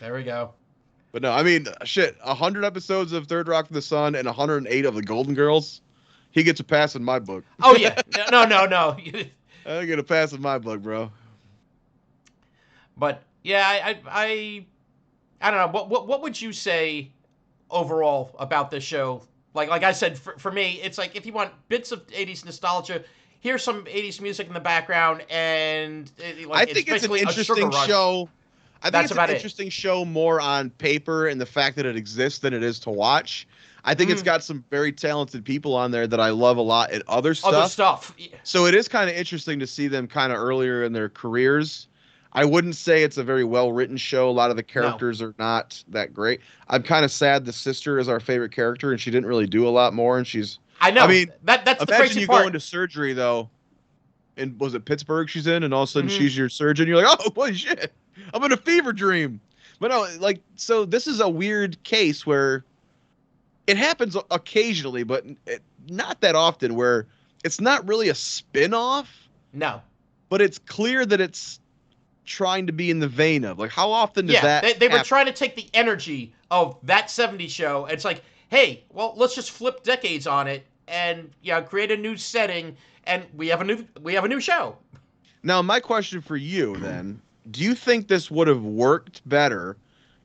Speaker 2: There we go.
Speaker 1: But no, I mean, 100 episodes of Third Rock from the Sun and 108 of the Golden Girls. He gets a pass in my book.
Speaker 2: Oh, yeah. No.
Speaker 1: I get a pass in my book, bro.
Speaker 2: But yeah, I don't know. What would you say overall about this show? Like I said, for me, it's like if you want bits of 80s nostalgia, here's some 80s music in the background, and
Speaker 1: I think it's an interesting show. I think it's an interesting show more on paper and the fact that it exists than it is to watch. I think it's got some very talented people on there that I love a lot and other stuff.
Speaker 2: Yeah.
Speaker 1: So it is kind of interesting to see them kind of earlier in their careers. I wouldn't say it's a very well-written show. A lot of the characters are not that great. I'm kind of sad the sister is our favorite character, and she didn't really do a lot more. And
Speaker 2: I know.
Speaker 1: I mean,
Speaker 2: that's the
Speaker 1: imagine
Speaker 2: crazy
Speaker 1: you
Speaker 2: part.
Speaker 1: go into surgery, though, and was it Pittsburgh she's in, and all of a sudden she's your surgeon. You're like, oh, holy shit, I'm in a fever dream. But no, so this is a weird case where it happens occasionally, but not that often, where it's not really a spin-off.
Speaker 2: No.
Speaker 1: But it's clear that it's trying to be in the vein of, like, how often does that
Speaker 2: they were trying to take the energy of that 70s show. It's like, hey, well, let's just flip decades on it and create a new setting, and we have a new show.
Speaker 1: Now, my question for you then, do you think this would have worked better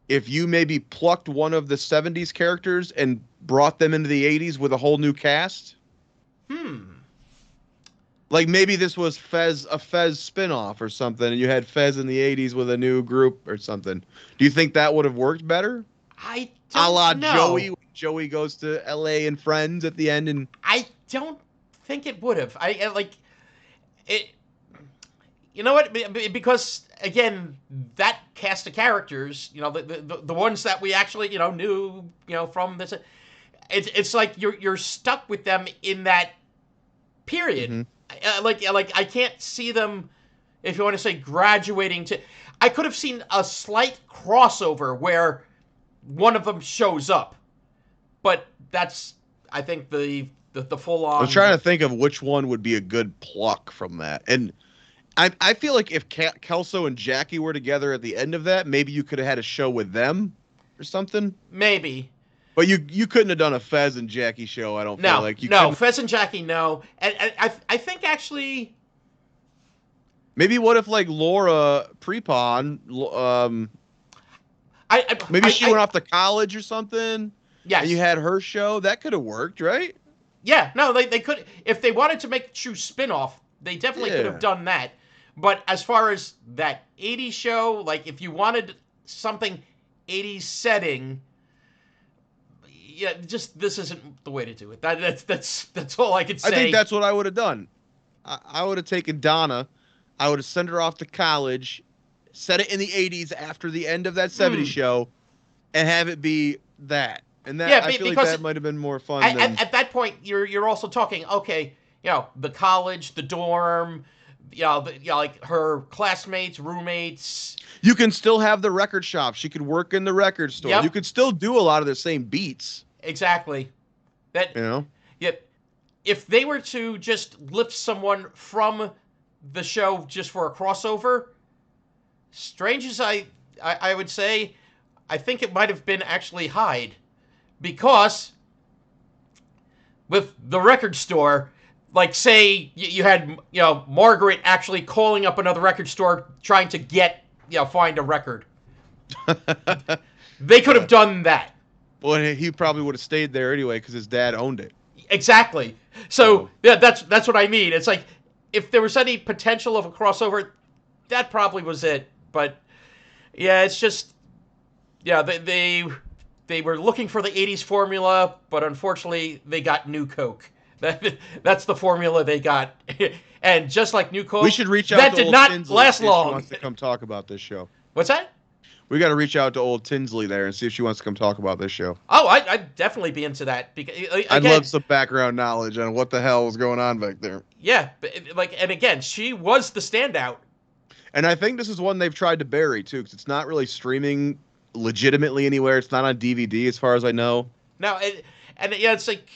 Speaker 1: if you maybe plucked one of the 70s characters and brought them into the 80s with a whole new cast? Like maybe this was a Fez spinoff or something, and you had Fez in the 80s with a new group or something. Do you think that would have worked better?
Speaker 2: I don't
Speaker 1: a la
Speaker 2: know.
Speaker 1: Joey. Joey goes to L.A. and Friends at the end, and
Speaker 2: I don't think it would have. I like it. You know what? Because again, that cast of characters, the ones that we actually knew, from this, it's like you're stuck with them in that period.
Speaker 1: Mm-hmm.
Speaker 2: Like I can't see them, if you want to say, graduating to. I could have seen a slight crossover where one of them shows up, but that's, I think, the full on.
Speaker 1: I'm trying to think of which one would be a good pluck from that, and I feel like if Kelso and Jackie were together at the end of that, maybe you could have had a show with them or something.
Speaker 2: Maybe.
Speaker 1: But you couldn't have done a Fez and Jackie show. I don't feel like you.
Speaker 2: No, Fez and Jackie, no. And I think actually.
Speaker 1: Maybe what if like Laura Prepon, maybe she went off to college or something.
Speaker 2: Yes.
Speaker 1: And you had her show. That could have worked, right?
Speaker 2: Yeah. No, they could, if they wanted to make a true spinoff, they definitely could have done that. But as far as that 80s show, like if you wanted something 80s setting. yeah, just this isn't the way to do it. That's all I could say.
Speaker 1: I think that's what I would have done. I would have taken Donna. I would have sent her off to college, set it in the 80s after the end of that 70s show, and have it be that. And that,
Speaker 2: Yeah,
Speaker 1: I feel like
Speaker 2: because
Speaker 1: that might have been more fun.
Speaker 2: At that point, you're also talking, okay, the college, the dorm, like her classmates, roommates.
Speaker 1: You can still have the record shop. She could work in the record store.
Speaker 2: Yep.
Speaker 1: You could still do a lot of the same beats.
Speaker 2: Exactly. That.
Speaker 1: You know?
Speaker 2: Yep. If they were to just lift someone from the show just for a crossover, strange as I would say, I think it might have been actually Hyde. Because with the record store, like say you had Margaret actually calling up another record store trying to get find a record. They could have done that.
Speaker 1: Well, he probably would have stayed there anyway because his dad owned it.
Speaker 2: Exactly. So yeah, that's what I mean. It's like if there was any potential of a crossover, that probably was it. But yeah, it's just they were looking for the 80s formula, but unfortunately they got New Coke. That's the formula they got. And just like New Coke,
Speaker 1: We should reach out
Speaker 2: that
Speaker 1: to
Speaker 2: did
Speaker 1: old
Speaker 2: not
Speaker 1: Tinsley
Speaker 2: last
Speaker 1: see if
Speaker 2: long.
Speaker 1: She wants to come talk about this show.
Speaker 2: What's that?
Speaker 1: We got to reach out to old Tinsley there and see if she wants to come talk about this show.
Speaker 2: Oh, I'd definitely be into that. Because again,
Speaker 1: I'd love some background knowledge on what the hell was going on back there.
Speaker 2: Yeah, and again, she was the standout.
Speaker 1: And I think this is one they've tried to bury too, because it's not really streaming legitimately anywhere. It's not on DVD as far as I know.
Speaker 2: No, it's like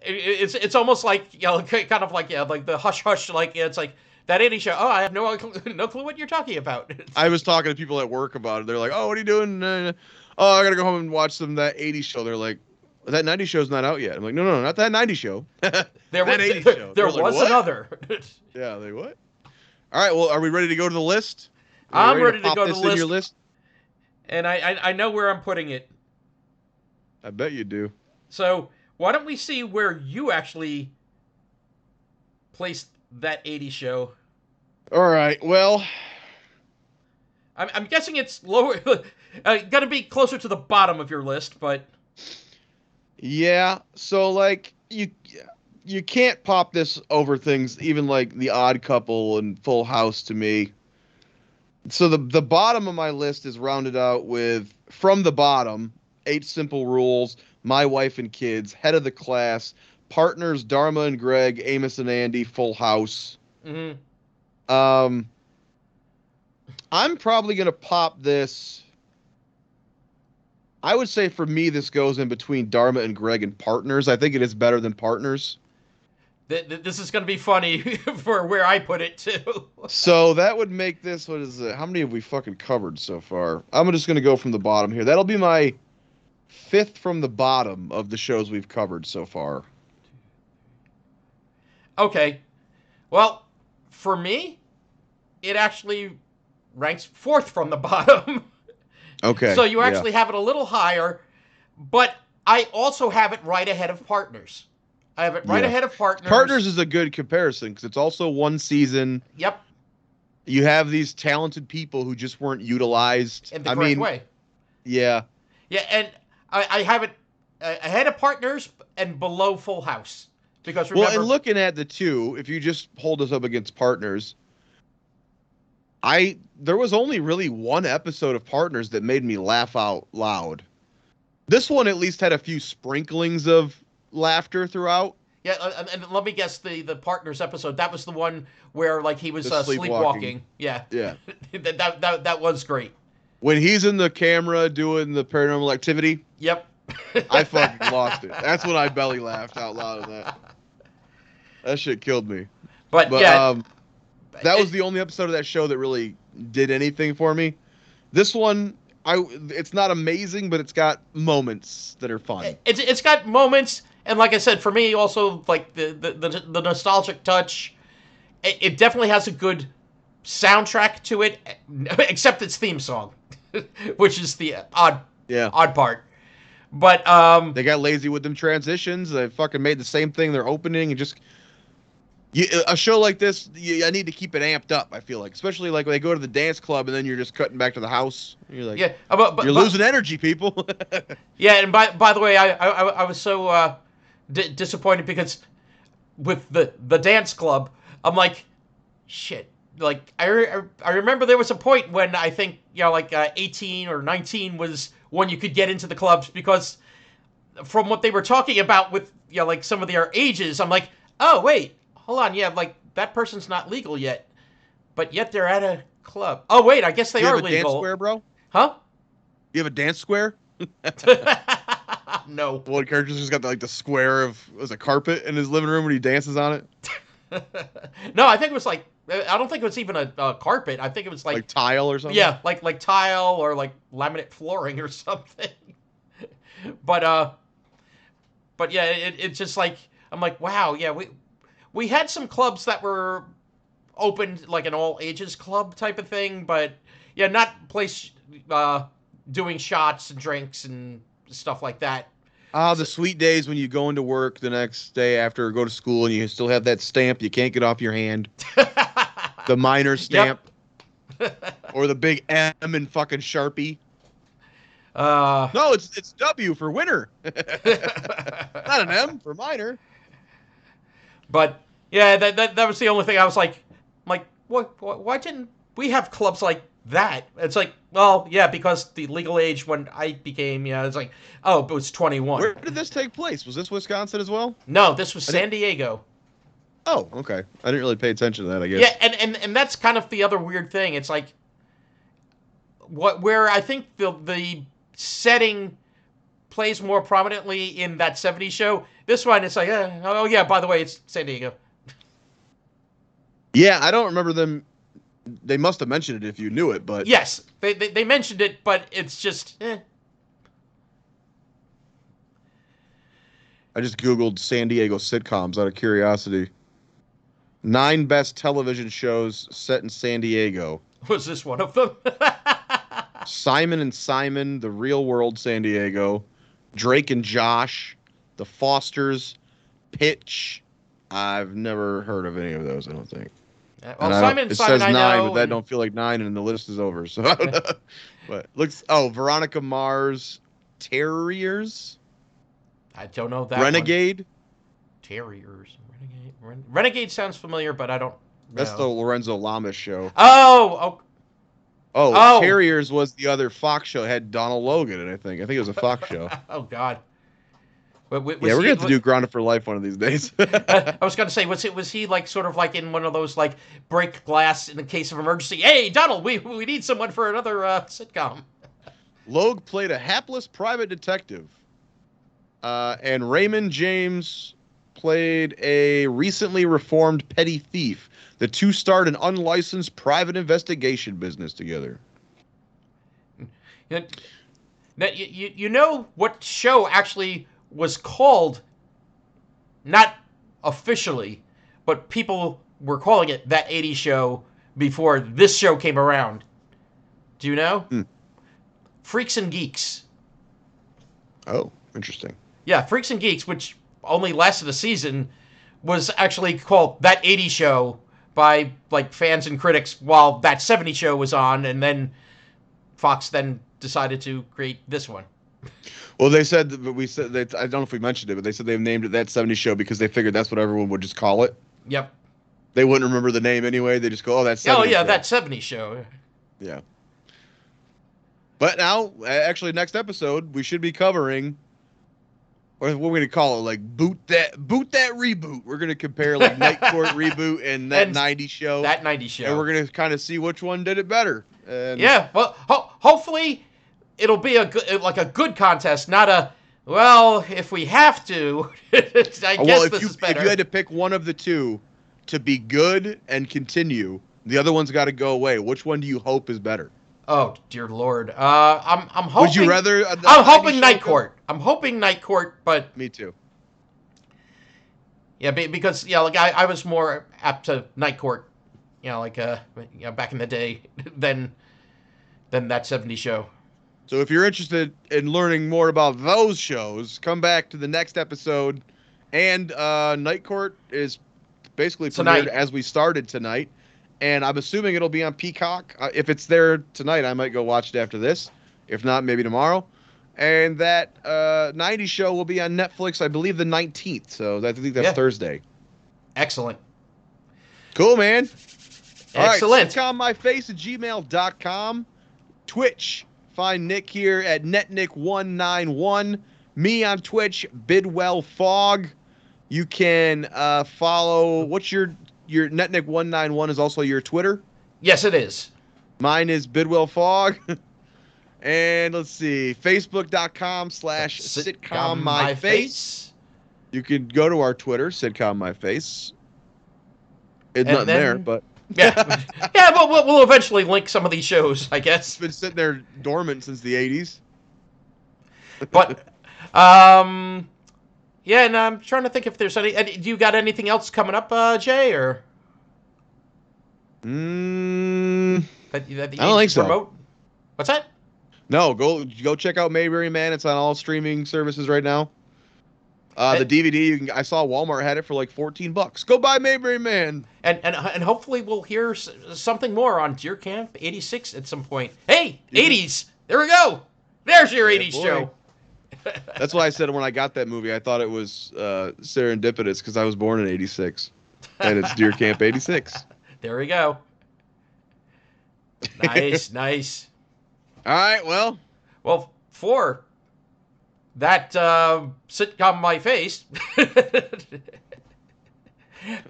Speaker 2: it's almost like kind of like like the hush hush, like it's like that 80s show. Oh, I have no clue what you're talking about.
Speaker 1: I was talking to people at work about it. They're like, "Oh, what are you doing?" Oh, I gotta go home and watch that 80s show. They're like, "That 90s show's not out yet." I'm like, "No, not that 90s show."
Speaker 2: There
Speaker 1: that
Speaker 2: was
Speaker 1: 80s show.
Speaker 2: there
Speaker 1: They're
Speaker 2: was
Speaker 1: like,
Speaker 2: another.
Speaker 1: Yeah, they what? All right, well, are we ready to go to the list?
Speaker 2: I'm ready to
Speaker 1: pop
Speaker 2: go to
Speaker 1: this
Speaker 2: the
Speaker 1: in
Speaker 2: list.
Speaker 1: your list.
Speaker 2: And I know where I'm putting it.
Speaker 1: I bet you do.
Speaker 2: So why don't we see where you actually placed that 80s show?
Speaker 1: All right, well,
Speaker 2: I'm guessing it's lower, gonna be closer to the bottom of your list, but
Speaker 1: yeah. So like you can't pop this over things even like The Odd Couple and Full House to me. So the bottom of my list is rounded out with From the Bottom, 8 Simple Rules, My Wife and Kids, Head of the Class, Partners, Dharma and Greg, Amos and Andy, Full House.
Speaker 2: mm-hmm.
Speaker 1: I'm probably going to pop this. I would say for me, this goes in between Dharma and Greg and Partners. I think it is better than Partners.
Speaker 2: This is going to be funny for where I put it, too.
Speaker 1: So that would make this, what is it? How many have we fucking covered so far? I'm just going to go from the bottom here. That'll be my 5th from the bottom of the shows we've covered so far.
Speaker 2: Okay. Well, for me, it actually ranks 4th from the bottom.
Speaker 1: Okay.
Speaker 2: So you actually have it a little higher, but I also have it right ahead of Partners. I have it right ahead of Partners.
Speaker 1: Partners is a good comparison because it's also one season.
Speaker 2: Yep.
Speaker 1: You have these talented people who just weren't utilized.
Speaker 2: In the correct way.
Speaker 1: Yeah.
Speaker 2: Yeah, and I have it ahead of Partners and below Full House. Because remember...
Speaker 1: Well, and looking at the two, if you just hold us up against Partners, there was only really one episode of Partners that made me laugh out loud. This one at least had a few sprinklings of laughter throughout.
Speaker 2: Yeah, and let me guess, the Partners episode, that was the one where like he was
Speaker 1: Sleepwalking.
Speaker 2: sleepwalking. Yeah.
Speaker 1: Yeah.
Speaker 2: that was great.
Speaker 1: When he's in the camera doing the Paranormal Activity,
Speaker 2: Yep.
Speaker 1: I fucking lost it. That's when I belly laughed out loud at that. That shit killed me.
Speaker 2: But yeah.
Speaker 1: That was the only episode of that show that really did anything for me. This one, it's not amazing, but it's got moments that are fun.
Speaker 2: It's got moments, and like I said, for me also like the nostalgic touch. It definitely has a good soundtrack to it, except its theme song, which is the odd part. But
Speaker 1: they got lazy with them transitions. They fucking made the same thing they're opening and just A show like this, I need to keep it amped up. I feel like, especially like when they go to the dance club and then you're just cutting back to the house. You're like,
Speaker 2: Yeah,
Speaker 1: you're losing energy, people.
Speaker 2: Yeah, and by the way, I was so disappointed because with the dance club, I'm like, shit. Like I remember there was a point when I think 18 or 19 was when you could get into the clubs, because from what they were talking about with like some of their ages, I'm like, oh wait, hold on, yeah, like that person's not legal yet, but yet they're at a club. Oh wait, I guess they
Speaker 1: you
Speaker 2: are
Speaker 1: have a
Speaker 2: legal.
Speaker 1: dance square, bro?
Speaker 2: Huh?
Speaker 1: You have a dance square?
Speaker 2: No.
Speaker 1: One character's just got the square of a carpet in his living room when he dances on it.
Speaker 2: No, I think it was like, I don't think it was even a carpet. I think it was
Speaker 1: Like tile or something.
Speaker 2: yeah, like tile or like laminate flooring or something. But yeah, it's just like, I'm like, wow, yeah, we had some clubs that were open, like an all ages club type of thing, but yeah, not place doing shots and drinks and stuff like that.
Speaker 1: Ah, the sweet days when you go into work the next day after go to school and you still have that stamp you can't get off your hand. The minor stamp. Or the big M in fucking Sharpie. No, it's W for winter. Not an M for minor.
Speaker 2: But yeah, that was the only thing I was like, why didn't we have clubs like that? It's like, well, yeah, because the legal age when I became, it's like, oh, it was 21.
Speaker 1: Where did this take place? Was this Wisconsin as well?
Speaker 2: No, this was San Diego.
Speaker 1: Oh, okay. I didn't really pay attention to that, I guess.
Speaker 2: Yeah, and that's kind of the other weird thing. It's like where I think the setting plays more prominently in that 70s show. This one, it's like, oh yeah, by the way, it's San Diego.
Speaker 1: Yeah, I don't remember them. They must have mentioned it if you knew it, but
Speaker 2: Yes, they mentioned it, but it's just,
Speaker 1: I just Googled San Diego sitcoms out of curiosity. 9 best television shows set in San Diego.
Speaker 2: Was this one of them?
Speaker 1: Simon and Simon, The Real World San Diego, Drake and Josh, The Fosters, Pitch. I've never heard of any of those, I don't think.
Speaker 2: Well, Simon
Speaker 1: it
Speaker 2: Simon
Speaker 1: says
Speaker 2: I
Speaker 1: 9,
Speaker 2: know.
Speaker 1: but that don't feel like 9, and the list is over. So, I don't know. But Veronica Mars, Terriers,
Speaker 2: I don't know that
Speaker 1: Renegade.
Speaker 2: one. Terriers. Renegade sounds familiar, but I don't know.
Speaker 1: That's the Lorenzo Lamas show.
Speaker 2: Oh.
Speaker 1: Terriers was the other Fox show. It had Donald Logan in it, I think. I think it was a Fox show.
Speaker 2: Oh, God. We're
Speaker 1: going to have to do Grounded for Life one of these days.
Speaker 2: I was going to say, was he like sort of like in one of those like break glass in the case of emergency? Hey, Donald, we need someone for another sitcom.
Speaker 1: Logue played a hapless private detective. And Raymond James played a recently reformed petty thief. The two starred an unlicensed private investigation business together.
Speaker 2: Now, you know what show actually was called, not officially, but people were calling it that 80s show before this show came around. Do you know? Freaks and Geeks.
Speaker 1: Oh, interesting.
Speaker 2: Yeah, Freaks and Geeks, which only lasted a season, was actually called that 80s show by like fans and critics while that 70s show was on, and then Fox then decided to create this one.
Speaker 1: Well, they said, I don't know if we mentioned it, but they said they've named it That 70s Show because they figured that's what everyone would just call it.
Speaker 2: Yep.
Speaker 1: They wouldn't remember the name anyway. They just go, that 70s
Speaker 2: Oh, yeah,
Speaker 1: show.
Speaker 2: that 70s show.
Speaker 1: Yeah. But now, actually, next episode, we should be covering, or what we're going to call it, like, boot that reboot. We're going to compare, like, Night Court reboot and that 90s show.
Speaker 2: That 90s show.
Speaker 1: And we're going to kind of see which one did it better. And
Speaker 2: yeah, well, hopefully it'll be a good contest, not a, well, if we have to, I guess this is better.
Speaker 1: If you had to pick one of the two to be good and continue, the other one's got to go away. Which one do you hope is better?
Speaker 2: Oh, dear Lord. I'm hoping.
Speaker 1: Would you rather?
Speaker 2: I'm hoping Night Court. I'm hoping Night Court, but.
Speaker 1: Me too.
Speaker 2: Yeah, because like I was more apt to Night Court, back in the day than that 70s show.
Speaker 1: So if you're interested in learning more about those shows, come back to the next episode. And Night Court is basically
Speaker 2: Tonight.
Speaker 1: premiered as we started tonight. And I'm assuming it'll be on Peacock. If it's there tonight, I might go watch it after this. If not, maybe tomorrow. And that 90s show will be on Netflix, I believe, the 19th. So I think that's Thursday.
Speaker 2: Excellent.
Speaker 1: Cool, man.
Speaker 2: Excellent.
Speaker 1: All right, sitcommyface@gmail.com. Twitch. Find Nick here at netnick191. Me on Twitch, Bidwell Fog. You can follow. What's your netnick191 is also your Twitter?
Speaker 2: Yes, it is.
Speaker 1: Mine is Bidwell Fog. And let's see, facebook.com/sitcommyface. You can go to our Twitter, sitcommyface. It's nothing there, but
Speaker 2: yeah, yeah. We'll eventually link some of these shows, I guess.
Speaker 1: It's been sitting there dormant since the 80s.
Speaker 2: But yeah, and I'm trying to think if there's any. Do you got anything else coming up, Jay, or? That
Speaker 1: I don't think so.
Speaker 2: Promote? What's that?
Speaker 1: No, go check out Mayberry Man. It's on all streaming services right now. The DVD I saw Walmart had it for like $14. Go buy Mayberry Man.
Speaker 2: And hopefully we'll hear something more on Deer Camp 86 at some point. Hey, 80s. There we go. There's your 80s show.
Speaker 1: That's what I said when I got that movie. I thought it was serendipitous because I was born in 86. And it's Deer Camp 86.
Speaker 2: There we go. Nice, nice.
Speaker 1: All right, well,
Speaker 2: for that sitcom My Face,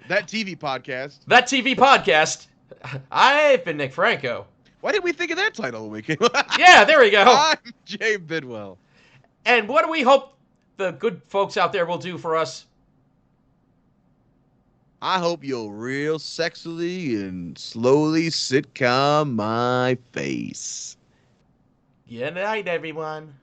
Speaker 1: that TV
Speaker 2: podcast, I've been Nick Franco.
Speaker 1: Why didn't we think of that title when we came?
Speaker 2: Yeah, there we go.
Speaker 1: I'm Jay Bidwell.
Speaker 2: And what do we hope the good folks out there will do for us?
Speaker 1: I hope you'll real sexily and slowly sitcom my face.
Speaker 2: Good night, everyone.